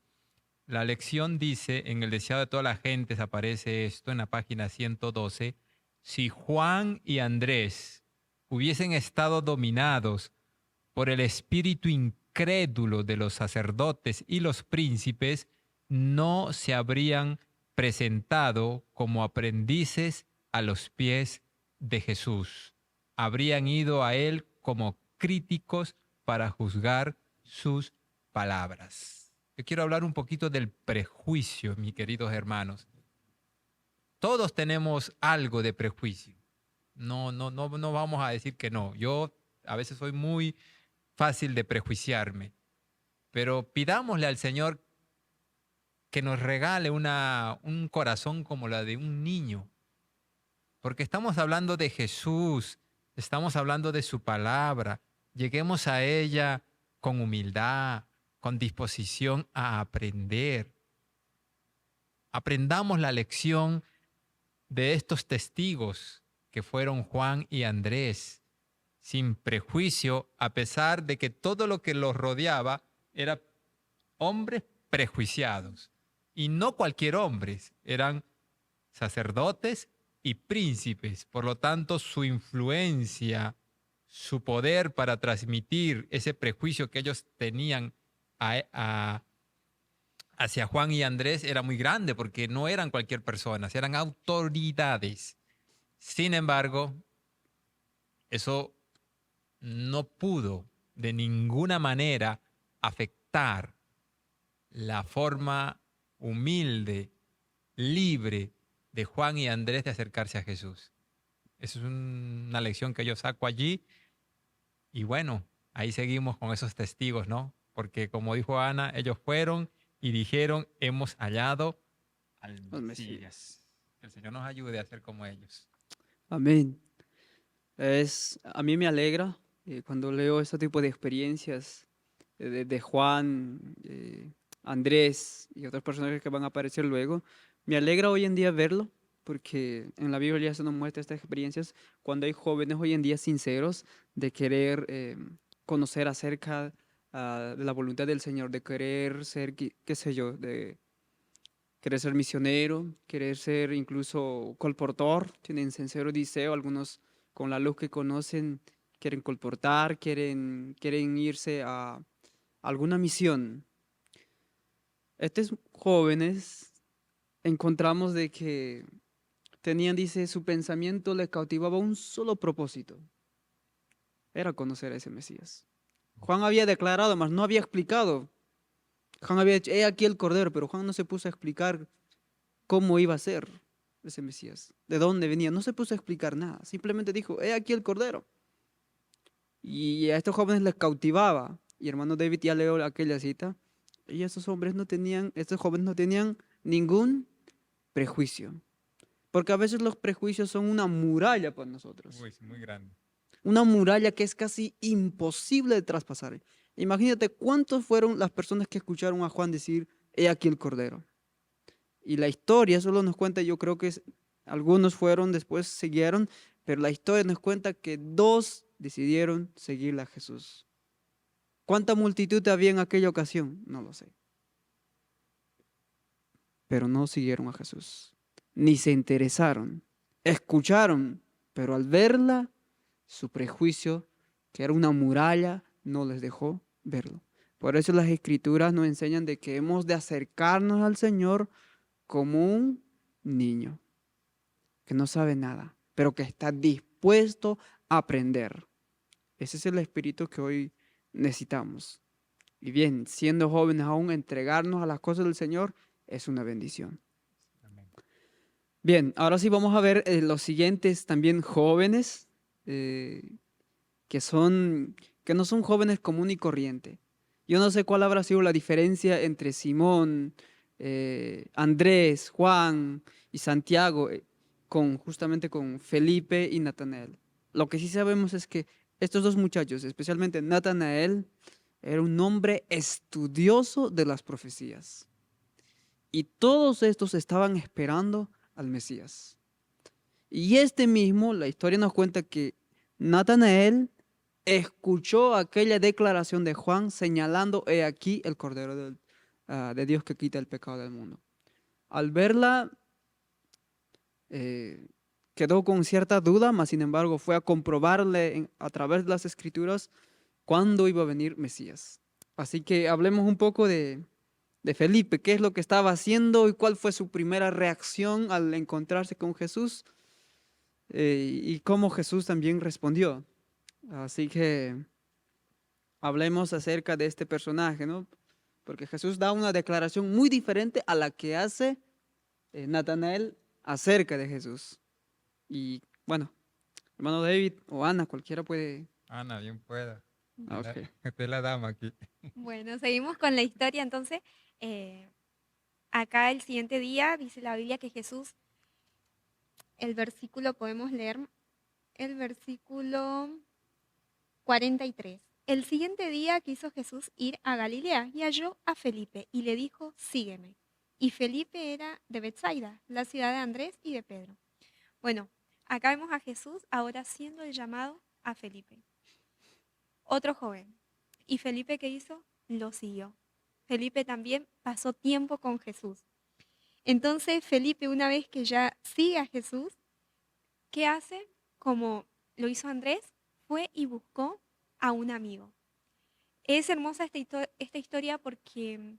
la lección dice, en el deseado de todas las gentes aparece esto en la página 112, si Juan y Andrés hubiesen estado dominados por el espíritu incrédulo de los sacerdotes y los príncipes, no se habrían presentado como aprendices a los pies de Jesús. Habrían ido a él como críticos para juzgar sus palabras. Yo quiero hablar un poquito del prejuicio, mis queridos hermanos. Todos tenemos algo de prejuicio. No vamos a decir que no. Yo a veces soy muy fácil de prejuiciarme, pero pidámosle al Señor que nos regale un corazón como la de un niño, porque estamos hablando de Jesús, estamos hablando de su palabra. Lleguemos a ella con humildad, con disposición a aprender. Aprendamos la lección de estos testigos que fueron Juan y Andrés, sin prejuicio, a pesar de que todo lo que los rodeaba era hombres prejuiciados. Y no cualquier hombre, eran sacerdotes y príncipes. Por lo tanto, su influencia, su poder para transmitir ese prejuicio que ellos tenían hacia Juan y Andrés era muy grande, porque no eran cualquier persona, eran autoridades. Sin embargo, eso no pudo de ninguna manera afectar la forma humilde, libre de Juan y Andrés de acercarse a Jesús. Esa es una lección que yo saco allí. Y bueno, ahí seguimos con esos testigos, ¿no? Porque como dijo Ana, ellos fueron y dijeron, hemos hallado al Mesías. Que el Señor nos ayude a ser como ellos. Amén. A mí me alegra cuando leo este tipo de experiencias de Juan, Andrés y otros personajes que van a aparecer luego. Me alegra hoy en día verlo, porque en la Biblia se nos muestra estas experiencias cuando hay jóvenes hoy en día sinceros de querer conocer acerca de la voluntad del Señor, de querer ser, qué sé yo, de querer ser misionero, querer ser incluso colportor, tienen sincero deseo, algunos con la luz que conocen quieren colportar, quieren irse a alguna misión. Estos jóvenes encontramos de que tenían, dice, su pensamiento les cautivaba un solo propósito, era conocer a ese Mesías. Juan había declarado, mas no había explicado. Juan había dicho, he aquí el Cordero, pero Juan no se puso a explicar cómo iba a ser ese Mesías, de dónde venía, no se puso a explicar nada, simplemente dijo, he aquí el Cordero. Y a estos jóvenes les cautivaba, y hermano David ya leo aquella cita, y estos jóvenes no tenían ningún prejuicio, porque a veces los prejuicios son una muralla para nosotros, Uy, muy grande. una muralla que es casi imposible de traspasar. Imagínate cuántos fueron las personas que escucharon a Juan decir, he aquí el Cordero. Y la historia solo nos cuenta, yo creo que algunos fueron, después siguieron, pero la historia nos cuenta que 2 decidieron seguirle a Jesús. ¿Cuánta multitud había en aquella ocasión? No lo sé. Pero no siguieron a Jesús, ni se interesaron. Escucharon, pero al verla, su prejuicio, que era una muralla, no les dejó verlo. Por eso las Escrituras nos enseñan de que hemos de acercarnos al Señor como un niño, que no sabe nada, pero que está dispuesto a aprender. Ese es el espíritu que hoy necesitamos. Y bien, siendo jóvenes aún, entregarnos a las cosas del Señor es una bendición. Amén. Bien, ahora sí vamos a ver los siguientes también jóvenes, que no son jóvenes común y corriente. Yo no sé cuál habrá sido la diferencia entre Simón, Andrés, Juan y Santiago, justamente con Felipe y Natanael. Lo que sí sabemos es que estos 2 muchachos, especialmente Natanael, era un hombre estudioso de las profecías. Y todos estos estaban esperando al Mesías. Y mismo, la historia nos cuenta que Natanael escuchó aquella declaración de Juan señalando, he aquí el Cordero de Dios que quita el pecado del mundo. Al verla, quedó con cierta duda, mas sin embargo fue a comprobarle a través de las Escrituras cuándo iba a venir Mesías. Así que hablemos un poco de Felipe, qué es lo que estaba haciendo y cuál fue su primera reacción al encontrarse con Jesús, y cómo Jesús también respondió. Así que hablemos acerca de este personaje, ¿no? Porque Jesús da una declaración muy diferente a la que hace Natanael acerca de Jesús. Y bueno, hermano David o Ana, cualquiera puede. Ana, bien pueda. Ok. Usted es la dama aquí. Bueno, seguimos con la historia entonces. eh, Acá el siguiente día dice la Biblia que Jesús, el versículo podemos leer, el versículo 43. El siguiente día quiso Jesús ir a Galilea y halló a Felipe y le dijo, sígueme. Y Felipe era de Betsaida, la ciudad de Andrés y de Pedro. Bueno, acá vemos a Jesús ahora haciendo el llamado a Felipe, otro joven. ¿Y Felipe qué hizo? Lo siguió. Felipe también pasó tiempo con Jesús. Entonces Felipe, una vez que ya sigue a Jesús, ¿qué hace? Como lo hizo Andrés, fue y buscó a un amigo. Es hermosa esta historia porque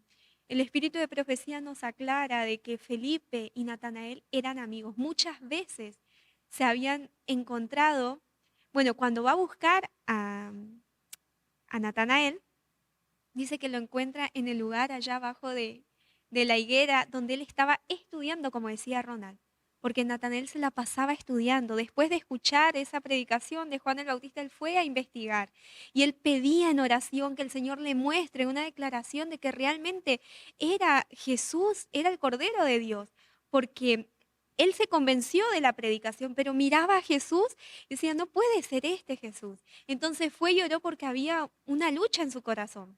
el espíritu de profecía nos aclara de que Felipe y Natanael eran amigos. Muchas veces se habían encontrado, bueno, cuando va a buscar a Natanael, dice que lo encuentra en el lugar allá abajo de la higuera donde él estaba estudiando, como decía Ronald, porque Natanael se la pasaba estudiando. Después de escuchar esa predicación de Juan el Bautista, él fue a investigar y él pedía en oración que el Señor le muestre una declaración de que realmente era Jesús, era el Cordero de Dios, porque él se convenció de la predicación, pero miraba a Jesús y decía, no puede ser este Jesús. Entonces fue y oró porque había una lucha en su corazón.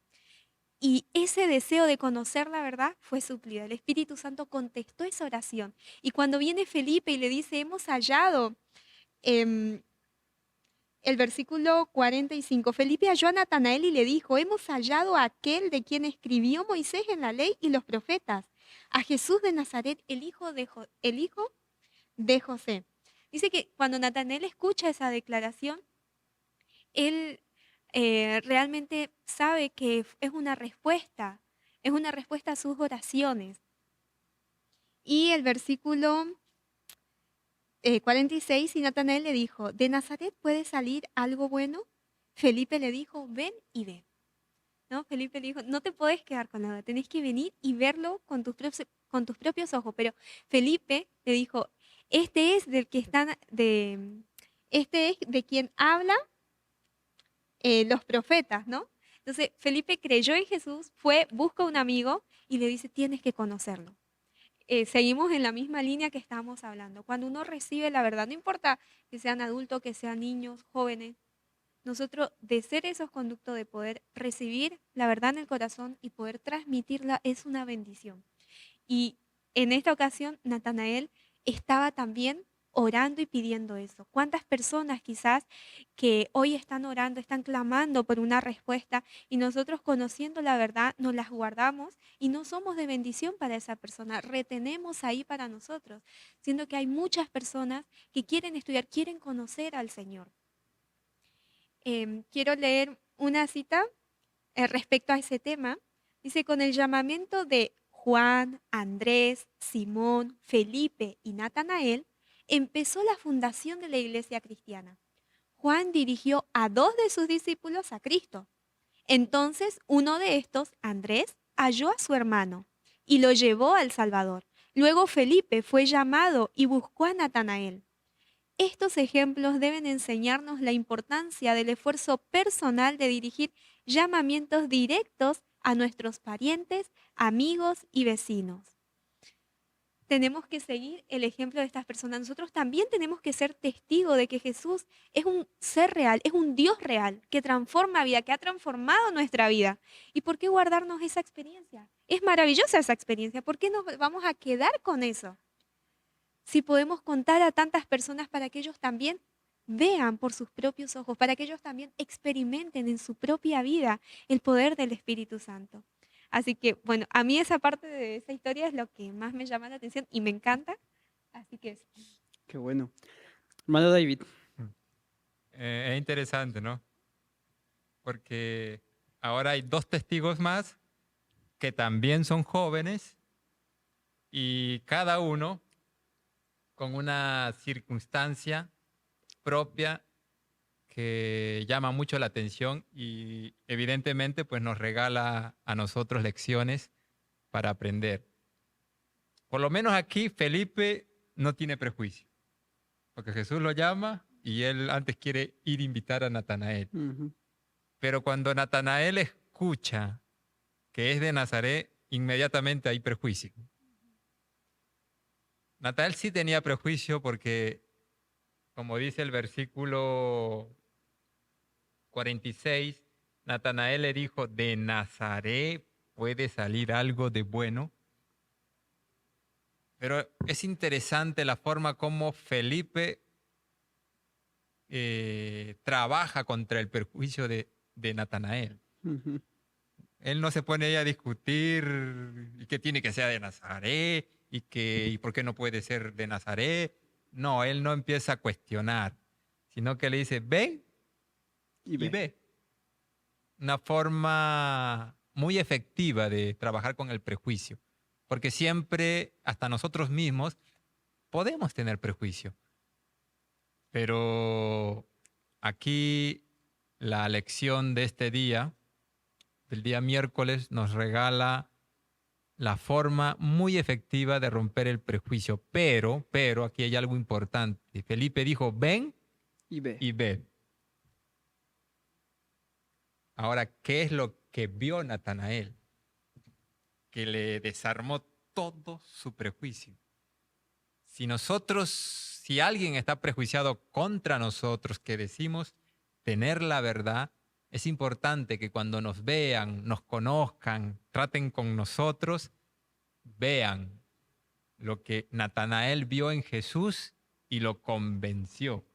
Y ese deseo de conocer la verdad fue suplido. El Espíritu Santo contestó esa oración. Y cuando viene Felipe y le dice, hemos hallado, el versículo 45, Felipe halló a Natanael y le dijo, hemos hallado a aquel de quien escribió Moisés en la ley y los profetas, a Jesús de Nazaret, el hijo de José. Dice que cuando Natanael escucha esa declaración, él realmente sabe que es una respuesta a sus oraciones. Y el versículo 46, y Natanael le dijo, ¿de Nazaret puede salir algo bueno? Felipe le dijo, ven y ve. ¿No? Felipe le dijo, no te podés quedar con nada, tenés que venir y verlo con tus propios ojos. Pero Felipe le dijo, este es de quien habla los profetas, ¿no? Entonces Felipe creyó en Jesús, busca un amigo y le dice, tienes que conocerlo. Seguimos en la misma línea que estábamos hablando. Cuando uno recibe la verdad, no importa que sean adultos, que sean niños, jóvenes, nosotros de ser esos conductos, de poder recibir la verdad en el corazón y poder transmitirla, es una bendición. Y en esta ocasión, Natanael estaba también orando y pidiendo eso. ¿Cuántas personas quizás que hoy están orando, están clamando por una respuesta y nosotros conociendo la verdad nos las guardamos y no somos de bendición para esa persona, retenemos ahí para nosotros, siendo que hay muchas personas que quieren estudiar, quieren conocer al Señor? Quiero leer una cita respecto a ese tema. Dice, con el llamamiento de Juan, Andrés, Simón, Felipe y Natanael, empezó la fundación de la iglesia cristiana. Juan dirigió a 2 de sus discípulos a Cristo. Entonces uno de estos, Andrés, halló a su hermano y lo llevó al Salvador. Luego Felipe fue llamado y buscó a Natanael. Estos ejemplos deben enseñarnos la importancia del esfuerzo personal de dirigir llamamientos directos a nuestros parientes, amigos y vecinos. Tenemos que seguir el ejemplo de estas personas. Nosotros también tenemos que ser testigos de que Jesús es un ser real, es un Dios real, que transforma vida, que ha transformado nuestra vida. ¿Y por qué guardarnos esa experiencia? Es maravillosa esa experiencia. ¿Por qué nos vamos a quedar con eso? Si podemos contar a tantas personas para que ellos también vean por sus propios ojos, para que ellos también experimenten en su propia vida el poder del Espíritu Santo. Así que, bueno, a mí esa parte de esa historia es lo que más me llama la atención y me encanta. Así que eso. Qué bueno. Hermano David. Es interesante, ¿no? Porque ahora hay 2 testigos más que también son jóvenes y cada uno con una circunstancia propia que llama mucho la atención y evidentemente pues nos regala a nosotros lecciones para aprender. Por lo menos aquí Felipe no tiene prejuicio, porque Jesús lo llama y él antes quiere ir a invitar a Natanael. Pero cuando Natanael escucha que es de Nazaret, inmediatamente hay prejuicio. Natanael sí tenía prejuicio porque, como dice el versículo 46, Natanael le dijo, ¿de Nazaret puede salir algo de bueno? Pero es interesante la forma como Felipe trabaja contra el prejuicio de Natanael. Él no se pone ahí a discutir y que tiene que ser de Nazaret y por qué no puede ser de Nazaret. No, él no empieza a cuestionar, sino que le dice, ven y ve. Una forma muy efectiva de trabajar con el prejuicio, porque siempre, hasta nosotros mismos, podemos tener prejuicio. Pero aquí la lección de este día, del día miércoles, nos regala la forma muy efectiva de romper el prejuicio. Pero aquí hay algo importante. Felipe dijo, ven y ve. Ahora, ¿qué es lo que vio Natanael? Que le desarmó todo su prejuicio. Si alguien está prejuiciado contra nosotros, que decimos tener la verdad, es importante que cuando nos vean, nos conozcan, traten con nosotros, vean lo que Natanael vio en Jesús y lo convenció,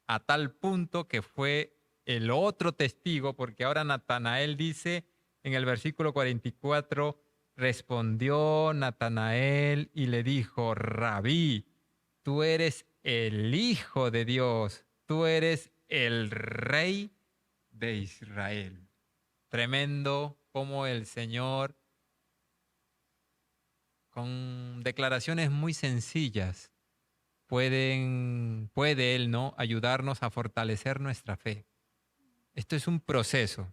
a tal punto que fue el otro testigo, porque ahora Natanael dice en el versículo 44, respondió Natanael y le dijo, Rabí, tú eres el Hijo de Dios, tú eres el Rey de Israel. Tremendo como el Señor, con declaraciones muy sencillas, puede Él, ¿no?, ayudarnos a fortalecer nuestra fe. Esto es un proceso.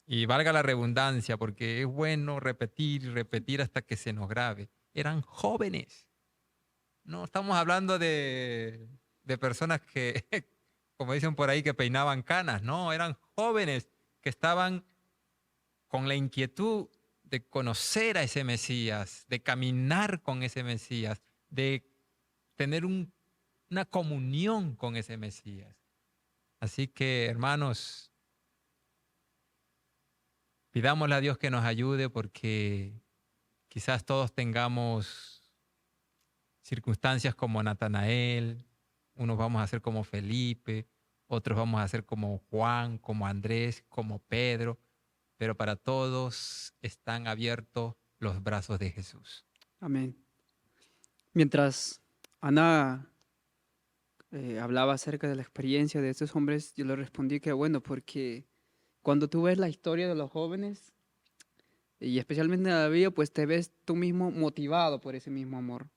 Y valga la redundancia, porque es bueno repetir y repetir hasta que se nos grabe. Eran jóvenes. No estamos hablando de personas que, como dicen por ahí, que peinaban canas. No, eran jóvenes que estaban con la inquietud de conocer a ese Mesías, de caminar con ese Mesías, de tener una comunión con ese Mesías. Así que, hermanos, pidámosle a Dios que nos ayude porque quizás todos tengamos circunstancias como Natanael, unos vamos a ser como Felipe, otros vamos a ser como Juan, como Andrés, como Pedro, pero para todos están abiertos los brazos de Jesús. Amén. Mientras Ana hablaba acerca de la experiencia de estos hombres, yo le respondí que bueno, porque cuando tú ves la historia de los jóvenes, y especialmente en la Biblia, pues te ves tú mismo motivado por ese mismo amor.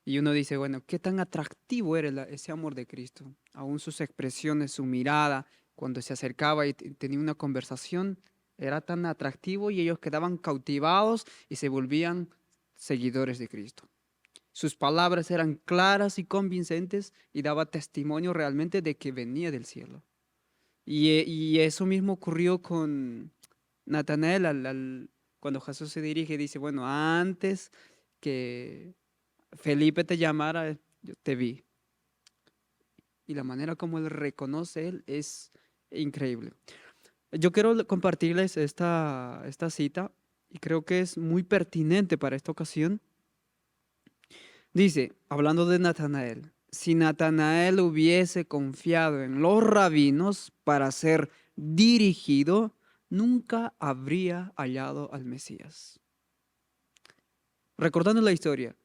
Y uno dice, bueno, ¿qué tan atractivo era ese amor de Cristo? Aún sus expresiones, su mirada, cuando se acercaba y tenía una conversación, era tan atractivo y ellos quedaban cautivados y se volvían seguidores de Cristo. Sus palabras eran claras y convincentes y daba testimonio realmente de que venía del cielo. Y eso mismo ocurrió con Natanael cuando Jesús se dirige y dice, bueno, antes que Felipe te llamara, yo te vi. Y la manera como él reconoce él es increíble. Yo quiero compartirles esta cita y creo que es muy pertinente para esta ocasión. Dice, hablando de Natanael, si Natanael hubiese confiado en los rabinos para ser dirigido, nunca habría hallado al Mesías. Recordando la historia,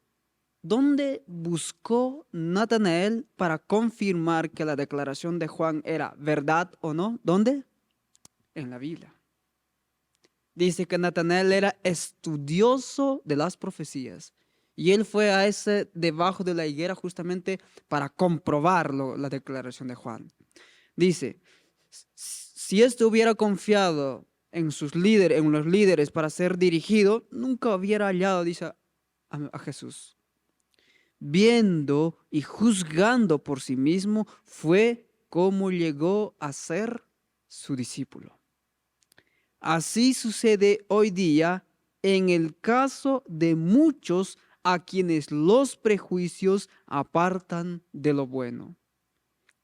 ¿dónde buscó Natanael para confirmar que la declaración de Juan era verdad o no? ¿Dónde? En la Biblia. Dice que Natanael era estudioso de las profecías y él fue a ese debajo de la higuera justamente para comprobar la declaración de Juan. Dice, si éste hubiera confiado en sus líderes, en los líderes para ser dirigido, nunca hubiera hallado, dice, a Jesús. Viendo y juzgando por sí mismo, fue como llegó a ser su discípulo. Así sucede hoy día en el caso de muchos a quienes los prejuicios apartan de lo bueno.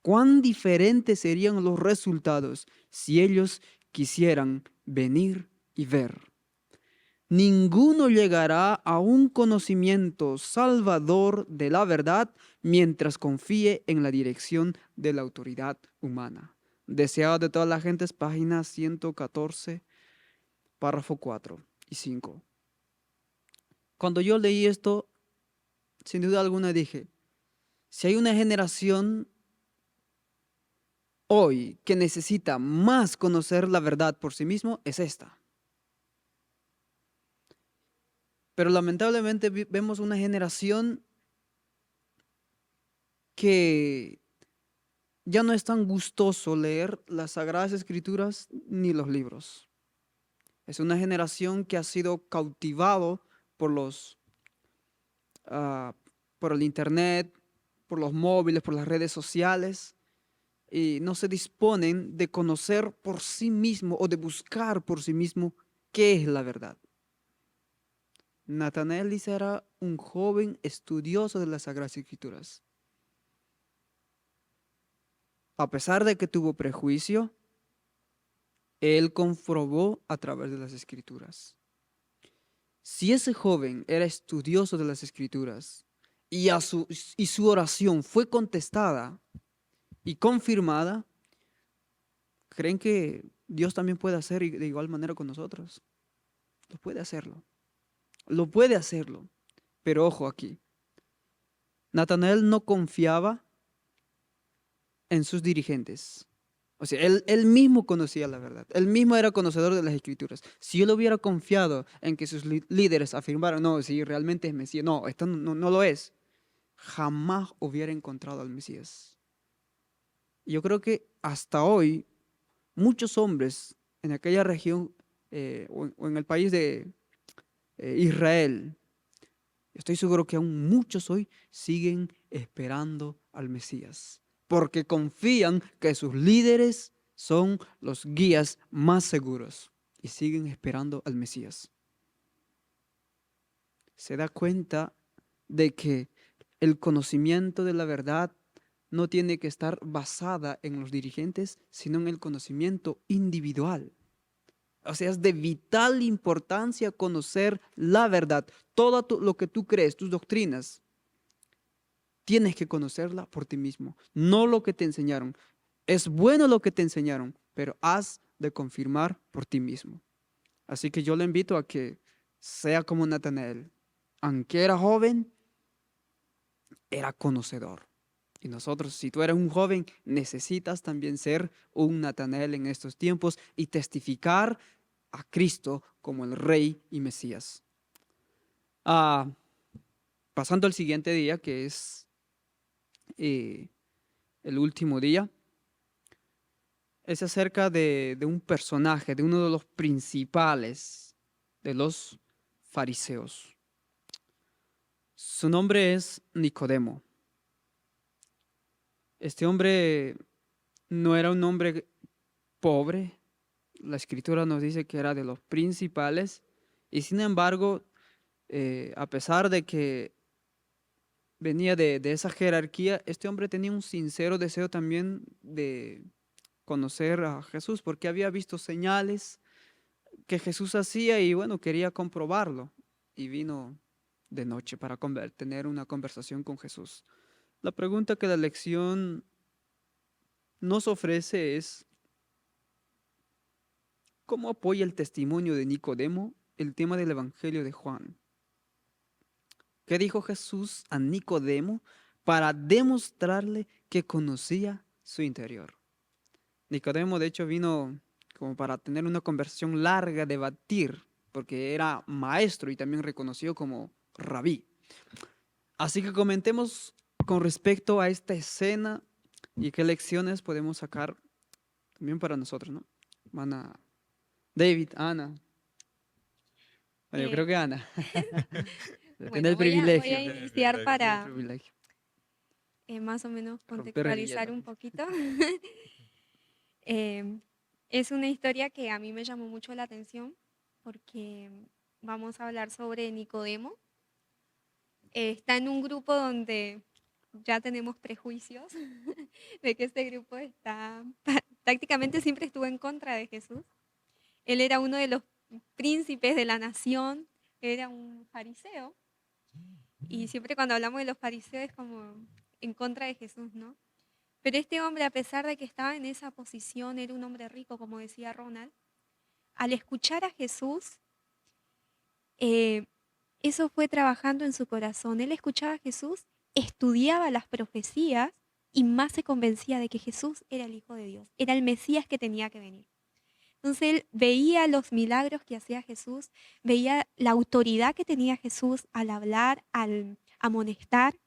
¿Cuán diferentes serían los resultados si ellos quisieran venir y ver? Ninguno llegará a un conocimiento salvador de la verdad mientras confíe en la dirección de la autoridad humana. Deseado de todas las gentes, página 114, párrafo 4 y 5. Cuando yo leí esto, sin duda alguna dije, si hay una generación hoy que necesita más conocer la verdad por sí mismo, es esta. Pero lamentablemente vemos una generación que ya no es tan gustoso leer las Sagradas Escrituras ni los libros. Es una generación que ha sido cautivado por ah, por el internet, por los móviles, por las redes sociales, y no se disponen de conocer por sí mismo o de buscar por sí mismo qué es la verdad. Natanael dice era un joven estudioso de las Sagradas Escrituras. A pesar de que tuvo prejuicio, él comprobó a través de las Escrituras. Si ese joven era estudioso de las Escrituras y su oración fue contestada y confirmada, ¿creen que Dios también puede hacer de igual manera con nosotros? Lo puede hacerlo. Lo puede hacerlo. Pero ojo aquí. Natanael no confiaba en sus dirigentes. O sea, él mismo conocía la verdad. Él mismo era conocedor de las Escrituras. Si él hubiera confiado en que sus líderes afirmaran, no, si realmente es Mesías, no, esto no lo es, jamás hubiera encontrado al Mesías. Y yo creo que hasta hoy muchos hombres en aquella región o en el país de Israel, estoy seguro que aún muchos hoy siguen esperando al Mesías, porque confían que sus líderes son los guías más seguros y siguen esperando al Mesías. Se da cuenta de que el conocimiento de la verdad no tiene que estar basada en los dirigentes, sino en el conocimiento individual. O sea, es de vital importancia conocer la verdad. Todo lo que tú crees, tus doctrinas, tienes que conocerla por ti mismo, no lo que te enseñaron. Es bueno lo que te enseñaron, pero has de confirmar por ti mismo. Así que yo le invito a que sea como Natanael. Aunque era joven, era conocedor. Y nosotros, si tú eres un joven, necesitas también ser un Natanael en estos tiempos y testificar a Cristo como el Rey y Mesías. Pasando al siguiente día, que es el último día, es acerca de un personaje, de uno de los principales de los fariseos. Su nombre es Nicodemo. Este hombre no era un hombre pobre. La escritura nos dice que era de los principales. Y sin embargo, a pesar de que venía de esa jerarquía, este hombre tenía un sincero deseo también de conocer a Jesús, porque había visto señales que Jesús hacía y bueno, quería comprobarlo. Y vino de noche para tener una conversación con Jesús. La pregunta que la lección nos ofrece es: ¿cómo apoya el testimonio de Nicodemo el tema del Evangelio de Juan? ¿Qué dijo Jesús a Nicodemo para demostrarle que conocía su interior? Nicodemo, de hecho, vino como para tener una conversación larga, debatir, porque era maestro y también reconocido como rabí. Así que comentemos con respecto a esta escena y qué lecciones podemos sacar también para nosotros, ¿no? Ana, David, Ana. Bueno, yo creo que Ana. Tiene el privilegio. Voy a iniciar para El privilegio. más o menos Romper el contextualizar hielo. un poquito. Es una historia que a mí me llamó mucho la atención porque vamos a hablar sobre Nicodemo. Está en un grupo donde ya tenemos prejuicios de que este grupo prácticamente siempre estuvo en contra de Jesús. Él era uno de los príncipes de la nación, era un fariseo. Y siempre cuando hablamos de los fariseos es como en contra de Jesús, ¿no? Pero este hombre, a pesar de que estaba en esa posición, era un hombre rico, como decía Ronald, al escuchar a Jesús, eso fue trabajando en su corazón. Él escuchaba a Jesús, estudiaba las profecías y más se convencía de que Jesús era el Hijo de Dios, era el Mesías que tenía que venir. Entonces él veía los milagros que hacía Jesús, veía la autoridad que tenía Jesús al hablar, al amonestar,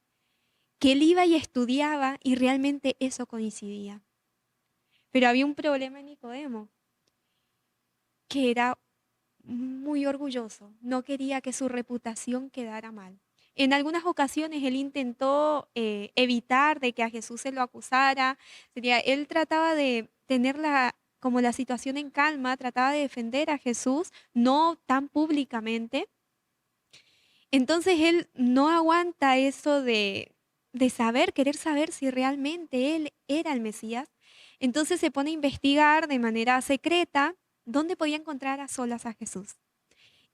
que él iba y estudiaba y realmente eso coincidía. Pero había un problema en Nicodemo, que era muy orgulloso, no quería que su reputación quedara mal. En algunas ocasiones él intentó evitar de que a Jesús se lo acusara. Él trataba de tener como la situación en calma, trataba de defender a Jesús, no tan públicamente. Entonces él no aguanta eso de querer saber si realmente él era el Mesías. Entonces se pone a investigar de manera secreta dónde podía encontrar a solas a Jesús.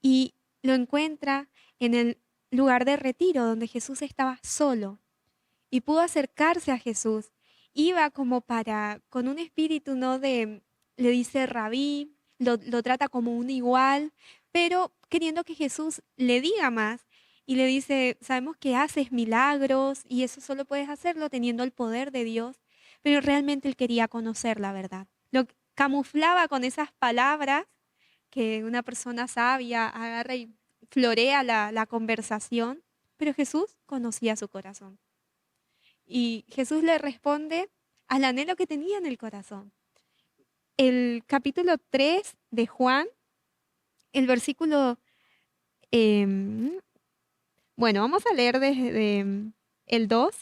Y lo encuentra en el lugar de retiro donde Jesús estaba solo y pudo acercarse a Jesús. Iba como con un espíritu, ¿no? Le dice rabí, lo trata como un igual, pero queriendo que Jesús le diga más. Y le dice, sabemos que haces milagros y eso solo puedes hacerlo teniendo el poder de Dios, pero realmente él quería conocer la verdad. Lo camuflaba con esas palabras que una persona sabia agarra y florea la conversación, pero Jesús conocía su corazón. Y Jesús le responde al anhelo que tenía en el corazón. El capítulo 3 de Juan, el versículo... bueno, vamos a leer desde el 2.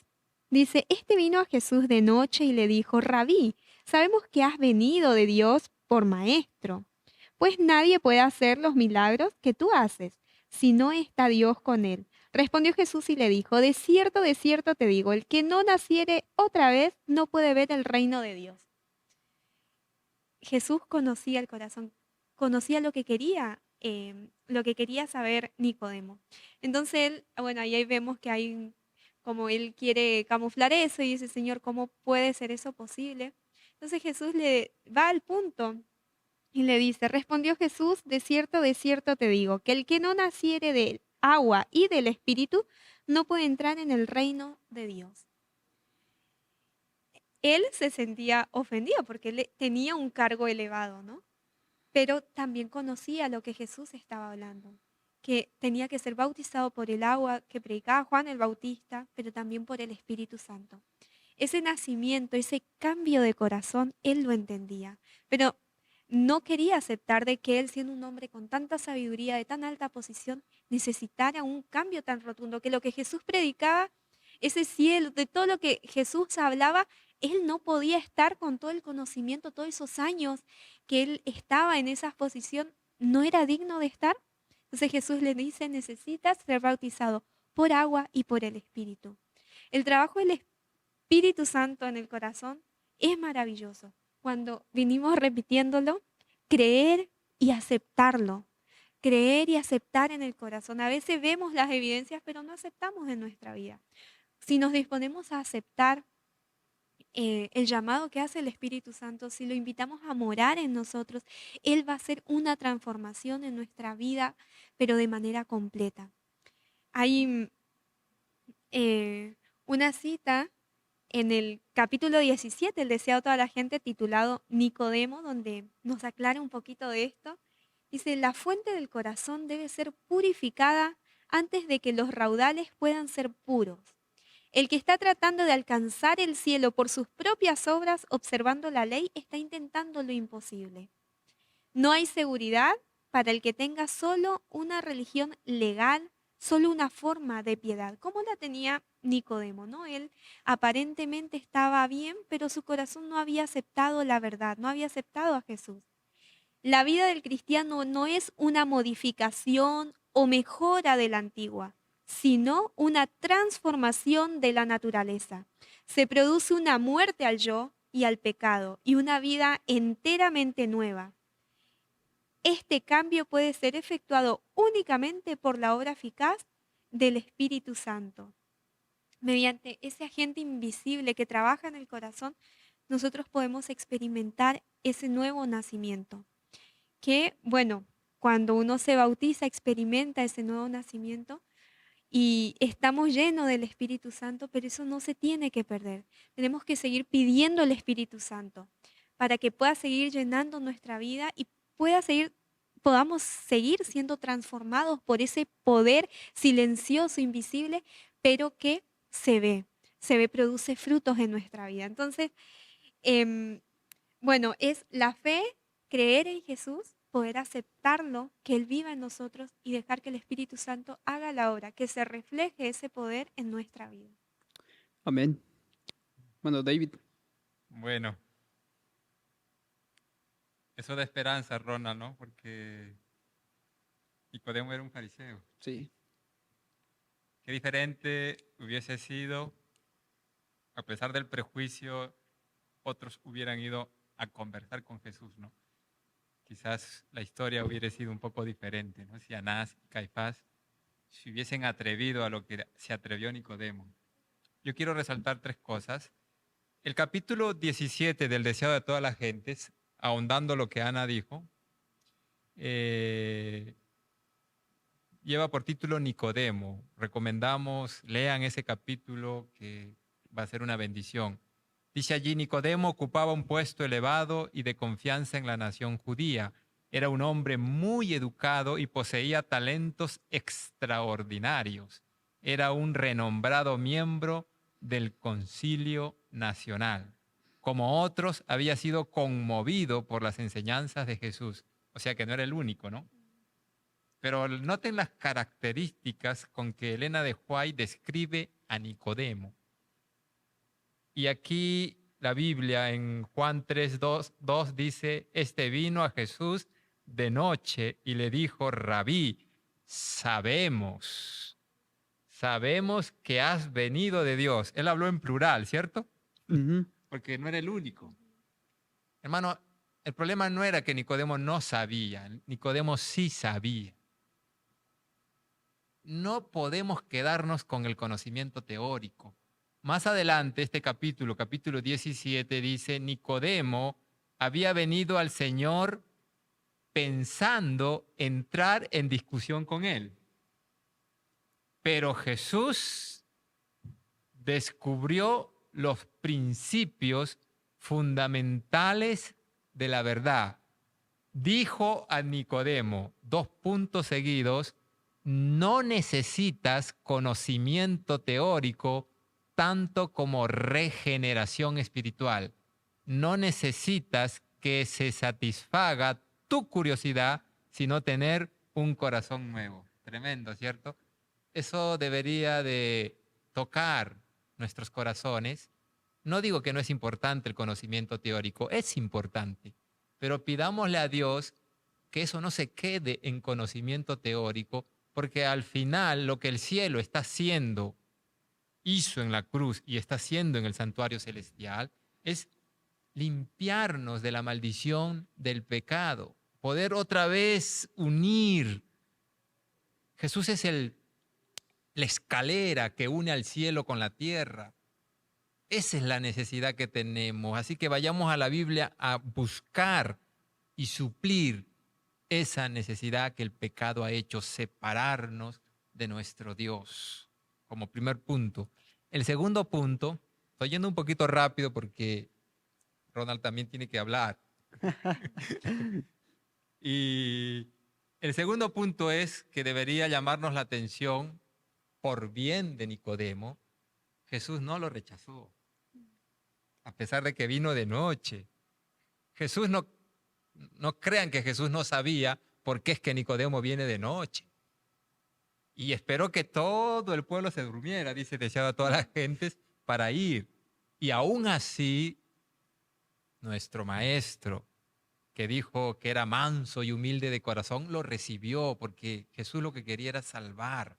Dice, este vino a Jesús de noche y le dijo, Rabí, sabemos que has venido de Dios por maestro, pues nadie puede hacer los milagros que tú haces si no está Dios con él. Respondió Jesús y le dijo, de cierto te digo, el que no naciere otra vez no puede ver el reino de Dios. Jesús conocía el corazón, conocía lo que quería saber Nicodemo. Entonces él, bueno, ahí vemos que hay, como él quiere camuflar eso y dice, Señor, ¿cómo puede ser eso posible? Entonces Jesús le va al punto y le dice, respondió Jesús, de cierto te digo, que el que no naciere del agua y del Espíritu no puede entrar en el reino de Dios. Él se sentía ofendido porque él tenía un cargo elevado, ¿no? Pero también conocía lo que Jesús estaba hablando, que tenía que ser bautizado por el agua que predicaba Juan el Bautista, pero también por el Espíritu Santo. Ese nacimiento, ese cambio de corazón, él lo entendía, pero no quería aceptar de que él, siendo un hombre con tanta sabiduría, de tan alta posición, necesitara un cambio tan rotundo, que lo que Jesús predicaba, ese cielo, de todo lo que Jesús hablaba, él no podía estar con todo el conocimiento, todos esos años que él estaba en esa posición, no era digno de estar. Entonces Jesús le dice, necesitas ser bautizado por agua y por el Espíritu. El trabajo del Espíritu Santo en el corazón es maravilloso. Cuando vinimos repitiéndolo, creer y aceptarlo. Creer y aceptar en el corazón. A veces vemos las evidencias, pero no aceptamos en nuestra vida. Si nos disponemos a aceptar el llamado que hace el Espíritu Santo, si lo invitamos a morar en nosotros, Él va a hacer una transformación en nuestra vida, pero de manera completa. Hay una cita en el capítulo 17, el deseado de toda la gente, titulado Nicodemo, donde nos aclara un poquito de esto. Dice, la fuente del corazón debe ser purificada antes de que los raudales puedan ser puros. El que está tratando de alcanzar el cielo por sus propias obras, observando la ley, está intentando lo imposible. No hay seguridad para el que tenga solo una religión legal, solo una forma de piedad, como la tenía Nicodemo, ¿no? Él aparentemente estaba bien, pero su corazón no había aceptado la verdad, no había aceptado a Jesús. La vida del cristiano no es una modificación o mejora de la antigua, sino una transformación de la naturaleza. Se produce una muerte al yo y al pecado y una vida enteramente nueva. Este cambio puede ser efectuado únicamente por la obra eficaz del Espíritu Santo. Mediante ese agente invisible que trabaja en el corazón, nosotros podemos experimentar ese nuevo nacimiento. Que, bueno, cuando uno se bautiza, experimenta ese nuevo nacimiento y estamos llenos del Espíritu Santo, pero eso no se tiene que perder. Tenemos que seguir pidiendo el Espíritu Santo para que pueda seguir llenando nuestra vida y podamos seguir siendo transformados por ese poder silencioso, invisible, pero que se ve, produce frutos en nuestra vida. Entonces, bueno, es la fe, creer en Jesús, poder aceptarlo, que Él viva en nosotros y dejar que el Espíritu Santo haga la obra, que se refleje ese poder en nuestra vida. Amén. Bueno, David. Bueno, eso da esperanza, Ronald, ¿no? Porque Nicodemo era un fariseo. Sí. Qué diferente hubiese sido, a pesar del prejuicio, otros hubieran ido a conversar con Jesús, ¿no? Quizás la historia hubiera sido un poco diferente, ¿no? Si Anás y Caifás se hubiesen atrevido a lo que se atrevió Nicodemo. Yo quiero resaltar tres cosas. El capítulo 17 del Deseado de todas las gentes, ahondando lo que Ana dijo, lleva por título Nicodemo. Recomendamos, lean ese capítulo que va a ser una bendición. Dice allí, Nicodemo ocupaba un puesto elevado y de confianza en la nación judía. Era un hombre muy educado y poseía talentos extraordinarios. Era un renombrado miembro del Concilio Nacional. Como otros, había sido conmovido por las enseñanzas de Jesús. O sea que no era el único, ¿no? Pero noten las características con que Elena de White describe a Nicodemo. Y aquí la Biblia en Juan 3:2 dice, este vino a Jesús de noche y le dijo, Rabí, sabemos sabemos que has venido de Dios. Él habló en plural, ¿cierto? Ujú. Porque no era el único. Hermano, el problema no era que Nicodemo no sabía, Nicodemo sí sabía. No podemos quedarnos con el conocimiento teórico. Más adelante, este capítulo 17, dice, Nicodemo había venido al Señor pensando entrar en discusión con él. Pero Jesús descubrió los principios fundamentales de la verdad. Dijo a Nicodemo, 2 puntos seguidos, no necesitas conocimiento teórico tanto como regeneración espiritual. No necesitas que se satisfaga tu curiosidad, sino tener un corazón nuevo. Tremendo, ¿cierto? Eso debería de tocar nuestros corazones. No digo que no es importante el conocimiento teórico, es importante, pero pidámosle a Dios que eso no se quede en conocimiento teórico, porque al final lo que el cielo está haciendo, hizo en la cruz y está haciendo en el santuario celestial, es limpiarnos de la maldición del pecado, poder otra vez unir. Jesús es la escalera que une al cielo con la tierra. Esa es la necesidad que tenemos. Así que vayamos a la Biblia a buscar y suplir esa necesidad que el pecado ha hecho, separarnos de nuestro Dios, como primer punto. El segundo punto, estoy yendo un poquito rápido porque Ronald también tiene que hablar. Y el segundo punto es que debería llamarnos la atención por bien de Nicodemo. Jesús no lo rechazó, a pesar de que vino de noche. Jesús no crean que Jesús no sabía por qué es que Nicodemo viene de noche. Y esperó que todo el pueblo se durmiera, dice, deseaba a todas las gentes para ir. Y aún así, nuestro maestro, que dijo que era manso y humilde de corazón, lo recibió, porque Jesús lo que quería era salvar.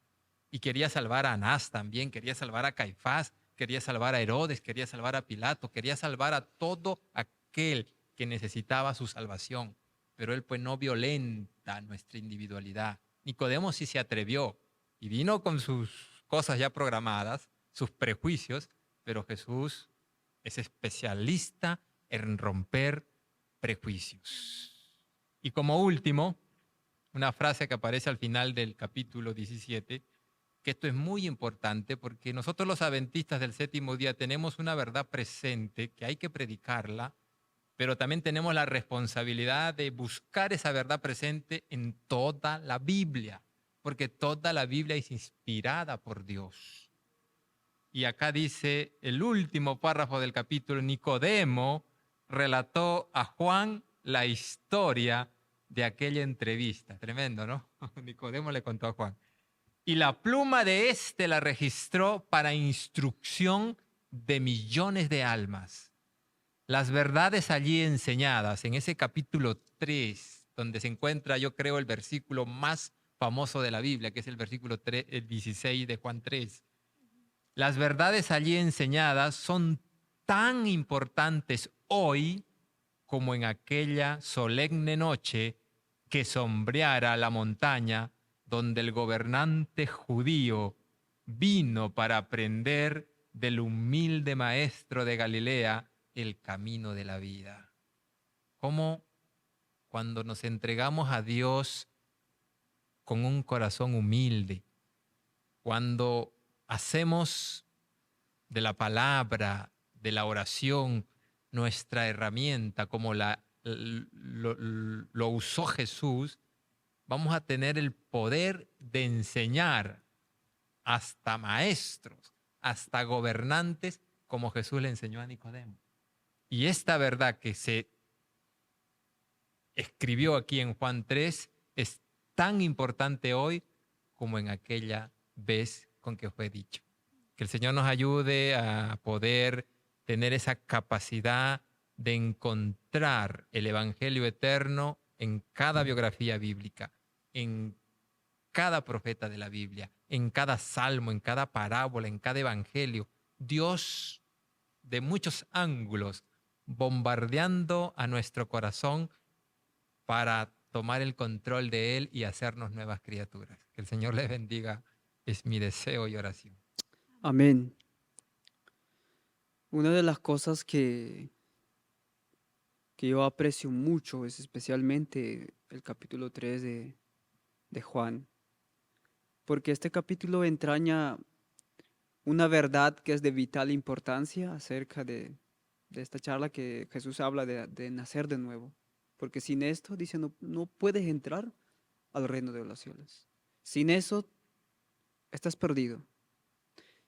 Y quería salvar a Anás también, quería salvar a Caifás, quería salvar a Herodes, quería salvar a Pilato, quería salvar a todo aquel que necesitaba su salvación. Pero él pues no violenta nuestra individualidad. Nicodemo sí se atrevió y vino con sus cosas ya programadas, sus prejuicios, pero Jesús es especialista en romper prejuicios. Y como último, una frase que aparece al final del capítulo 17, que esto es muy importante porque nosotros los adventistas del séptimo día tenemos una verdad presente que hay que predicarla, pero también tenemos la responsabilidad de buscar esa verdad presente en toda la Biblia, porque toda la Biblia es inspirada por Dios. Y acá dice el último párrafo del capítulo, Nicodemo relató a Juan la historia de aquella entrevista. Tremendo, ¿no? Nicodemo le contó a Juan. Y la pluma de éste la registró para instrucción de millones de almas. Las verdades allí enseñadas en ese capítulo 3, donde se encuentra, yo creo, el versículo más famoso de la Biblia, que es el versículo 3, el 16 de Juan 3. Las verdades allí enseñadas son tan importantes hoy como en aquella solemne noche que sombreara la montaña donde el gobernante judío vino para aprender del humilde maestro de Galilea el camino de la vida. Como cuando nos entregamos a Dios con un corazón humilde, cuando hacemos de la palabra, de la oración, nuestra herramienta, como lo usó Jesús, vamos a tener el poder de enseñar hasta maestros, hasta gobernantes, como Jesús le enseñó a Nicodemo. Y esta verdad que se escribió aquí en Juan 3 es tan importante hoy como en aquella vez con que fue dicho. Que el Señor nos ayude a poder tener esa capacidad de encontrar el Evangelio eterno en cada biografía bíblica, en cada profeta de la Biblia, en cada salmo, en cada parábola, en cada evangelio. Dios de muchos ángulos bombardeando a nuestro corazón para tomar el control de él y hacernos nuevas criaturas. Que el Señor les bendiga, es mi deseo y oración. Amén. Una de las cosas que yo aprecio mucho es especialmente el capítulo 3 de Juan, porque este capítulo entraña una verdad que es de vital importancia acerca de esta charla que Jesús habla de nacer de nuevo, porque sin esto, dice, no puedes entrar al reino de los cielos. Sin eso, estás perdido.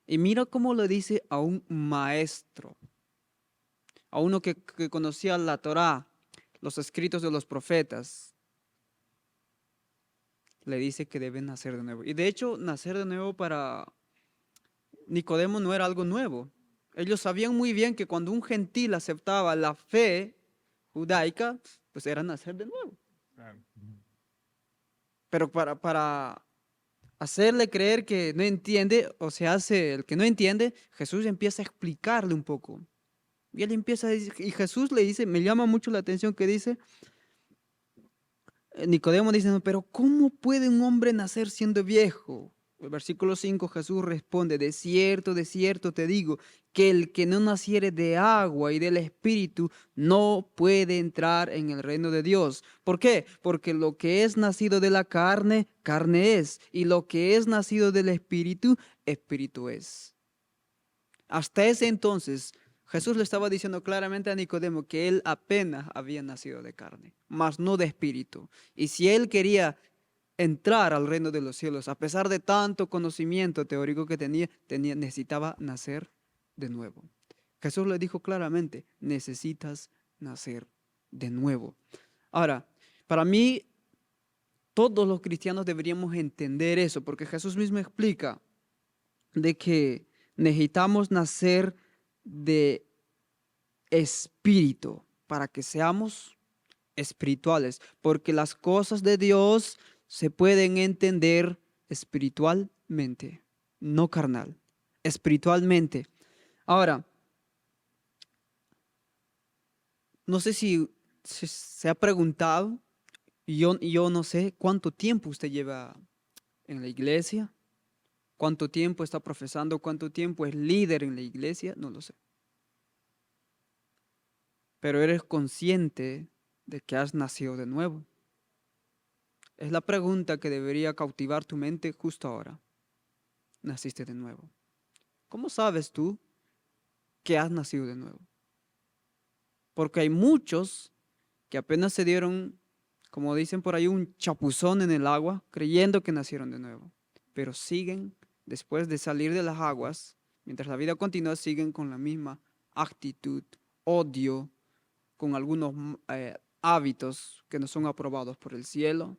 Y mira cómo lo dice a un maestro, a uno que conocía la Torá, los escritos de los profetas. Le dice que deben nacer de nuevo. Y de hecho, nacer de nuevo para Nicodemo no era algo nuevo. Ellos sabían muy bien que cuando un gentil aceptaba la fe judaica, pues era nacer de nuevo. Pero para hacerle creer que no entiende, o se hace el que no entiende, Jesús empieza a explicarle un poco. Y él empieza a decir, y Jesús le dice, me llama mucho la atención que dice, Nicodemo dice, "No, pero ¿cómo puede un hombre nacer siendo viejo?" El versículo 5 Jesús responde, de cierto te digo, que el que no naciere de agua y del Espíritu no puede entrar en el reino de Dios. ¿Por qué? Porque lo que es nacido de la carne, carne es, y lo que es nacido del Espíritu, Espíritu es. Hasta ese entonces, Jesús le estaba diciendo claramente a Nicodemo que él apenas había nacido de carne, mas no de espíritu. Y si él quería entrar al reino de los cielos, a pesar de tanto conocimiento teórico que necesitaba nacer de nuevo. Jesús le dijo claramente, necesitas nacer de nuevo. Ahora, para mí, todos los cristianos deberíamos entender eso, porque Jesús mismo explica de que necesitamos nacer de espíritu para que seamos espirituales, porque las cosas de Dios se pueden entender espiritualmente, no carnal, espiritualmente. Ahora, no sé si se ha preguntado, y yo no sé cuánto tiempo usted lleva en la iglesia, cuánto tiempo está profesando, cuánto tiempo es líder en la iglesia, no lo sé. Pero eres consciente de que has nacido de nuevo. Es la pregunta que debería cautivar tu mente justo ahora. Naciste de nuevo. ¿Cómo sabes tú que has nacido de nuevo? Porque hay muchos que apenas se dieron, como dicen por ahí, un chapuzón en el agua, creyendo que nacieron de nuevo. Pero siguen, después de salir de las aguas, mientras la vida continúa, siguen con la misma actitud, odio, con algunos hábitos que no son aprobados por el cielo.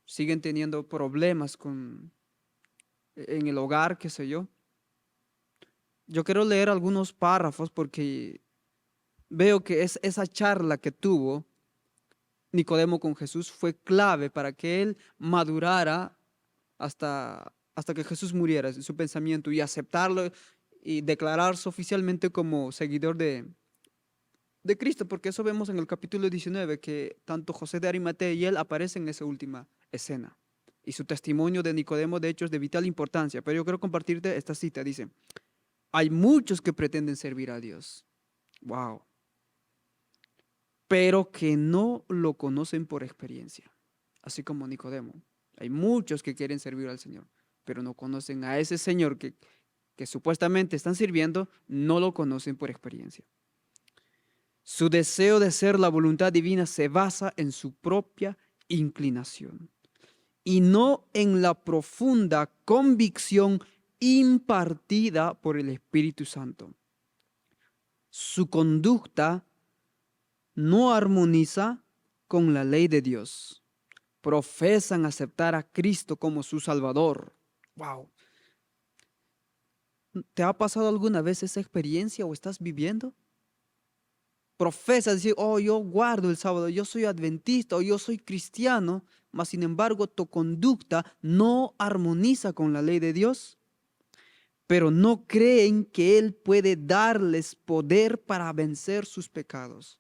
Siguen teniendo problemas en el hogar, qué sé yo. Yo quiero leer algunos párrafos porque veo que esa charla que tuvo Nicodemo con Jesús fue clave para que él madurara hasta que Jesús muriera en su pensamiento y aceptarlo y declararse oficialmente como seguidor de Cristo, porque eso vemos en el capítulo 19, que tanto José de Arimatea y él aparecen en esa última escena. Y su testimonio de Nicodemo, de hecho, es de vital importancia. Pero yo quiero compartirte esta cita. Dice, hay muchos que pretenden servir a Dios. Wow. Pero que no lo conocen por experiencia. Así como Nicodemo. Hay muchos que quieren servir al Señor, pero no conocen a ese Señor que supuestamente están sirviendo, no lo conocen por experiencia. Su deseo de ser la voluntad divina se basa en su propia inclinación y no en la profunda convicción impartida por el Espíritu Santo. Su conducta no armoniza con la ley de Dios. Profesan aceptar a Cristo como su Salvador. ¡Wow! ¿Te ha pasado alguna vez esa experiencia o estás viviendo? profesa decir, oh, yo guardo el sábado, yo soy adventista o yo soy cristiano, mas sin embargo tu conducta no armoniza con la ley de Dios, pero no creen que Él puede darles poder para vencer sus pecados.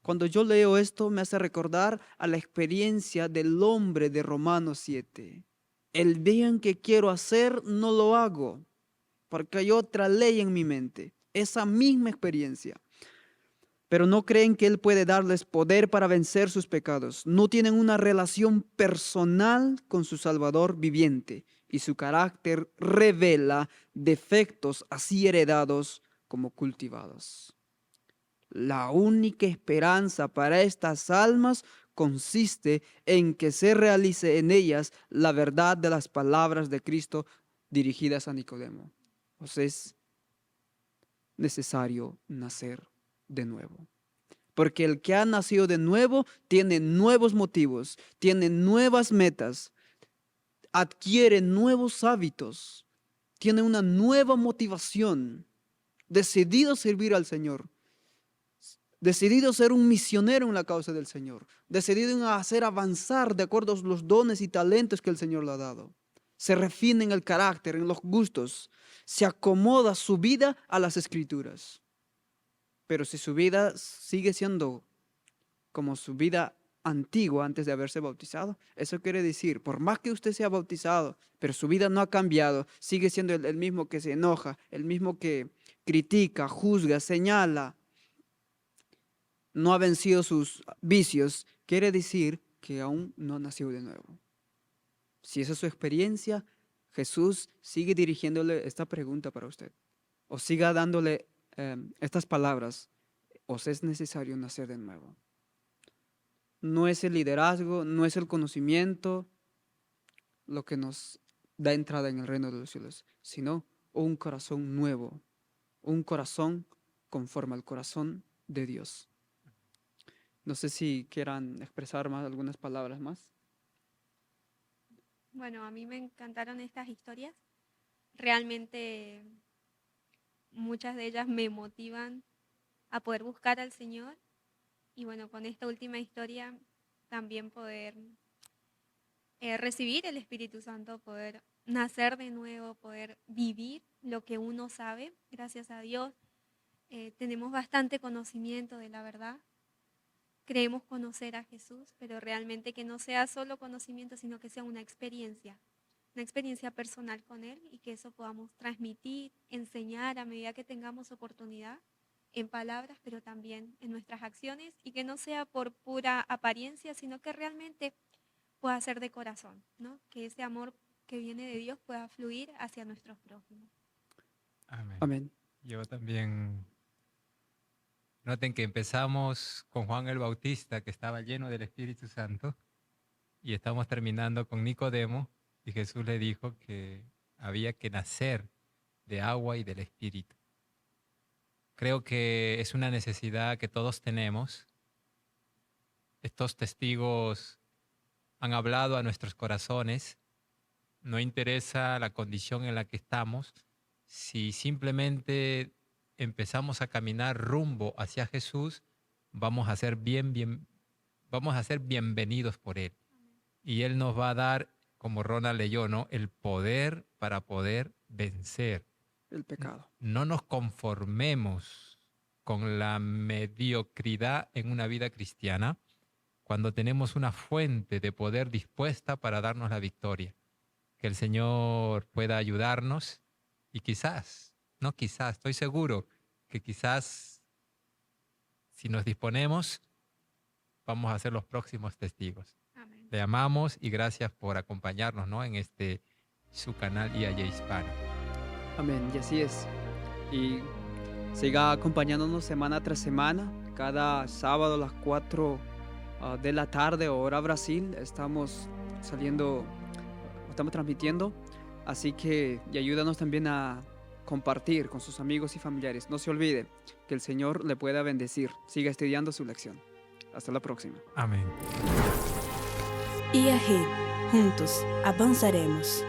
Cuando yo leo esto me hace recordar a la experiencia del hombre de Romanos 7. El bien que quiero hacer no lo hago, porque hay otra ley en mi mente. Esa misma experiencia. Pero no creen que Él puede darles poder para vencer sus pecados. No tienen una relación personal con su Salvador viviente y su carácter revela defectos así heredados como cultivados. La única esperanza para estas almas consiste en que se realice en ellas la verdad de las palabras de Cristo dirigidas a Nicodemo. Pues es necesario nacer de nuevo. Porque el que ha nacido de nuevo tiene nuevos motivos, tiene nuevas metas, adquiere nuevos hábitos, tiene una nueva motivación, decidido a servir al Señor, decidido a ser un misionero en la causa del Señor, decidido a hacer avanzar de acuerdo a los dones y talentos que el Señor le ha dado. Se refina en el carácter, en los gustos, se acomoda su vida a las Escrituras. Pero si su vida sigue siendo como su vida antigua antes de haberse bautizado, eso quiere decir, por más que usted sea bautizado, pero su vida no ha cambiado, sigue siendo el mismo que se enoja, el mismo que critica, juzga, señala, no ha vencido sus vicios, quiere decir que aún no nació de nuevo. Si esa es su experiencia, Jesús sigue dirigiéndole esta pregunta para usted, o siga dándole estas palabras: os es necesario nacer de nuevo. No es el liderazgo, no es el conocimiento lo que nos da entrada en el reino de los cielos, sino un corazón nuevo, un corazón conforme al corazón de Dios. No sé si quieran expresar algunas palabras más. Bueno, a mí me encantaron estas historias. Realmente muchas de ellas me motivan a poder buscar al Señor. Y bueno, con esta última historia también poder recibir el Espíritu Santo, poder nacer de nuevo, poder vivir lo que uno sabe. Gracias a Dios tenemos bastante conocimiento de la verdad. Creemos conocer a Jesús, pero realmente que no sea solo conocimiento, sino que sea una experiencia personal con Él, y que eso podamos transmitir, enseñar a medida que tengamos oportunidad, en palabras, pero también en nuestras acciones, y que no sea por pura apariencia, sino que realmente pueda ser de corazón, ¿no? Que ese amor que viene de Dios pueda fluir hacia nuestros prójimos. Amén. Amén. Yo también. Noten que empezamos con Juan el Bautista, que estaba lleno del Espíritu Santo, y estamos terminando con Nicodemo, y Jesús le dijo que había que nacer de agua y del Espíritu. Creo que es una necesidad que todos tenemos. Estos testigos han hablado a nuestros corazones. No interesa la condición en la que estamos, si simplemente empezamos a caminar rumbo hacia Jesús, vamos a ser bienvenidos por Él. Y Él nos va a dar, como Ronald leyó, ¿no?, el poder para poder vencer El pecado. No nos conformemos con la mediocridad en una vida cristiana cuando tenemos una fuente de poder dispuesta para darnos la victoria. Que el Señor pueda ayudarnos y estoy seguro que quizás si nos disponemos vamos a ser los próximos testigos. Amén. Le amamos y gracias por acompañarnos, ¿no?, en su canal IAY Hispano. Amén, y así es. Y siga acompañándonos semana tras semana. Cada sábado a las 4 de la tarde, hora Brasil, estamos transmitiendo. Así que y ayúdanos también a compartir con sus amigos y familiares. No se olvide que el Señor le pueda bendecir. Siga estudiando su lección. Hasta la próxima. Amén. IAG, juntos avanzaremos.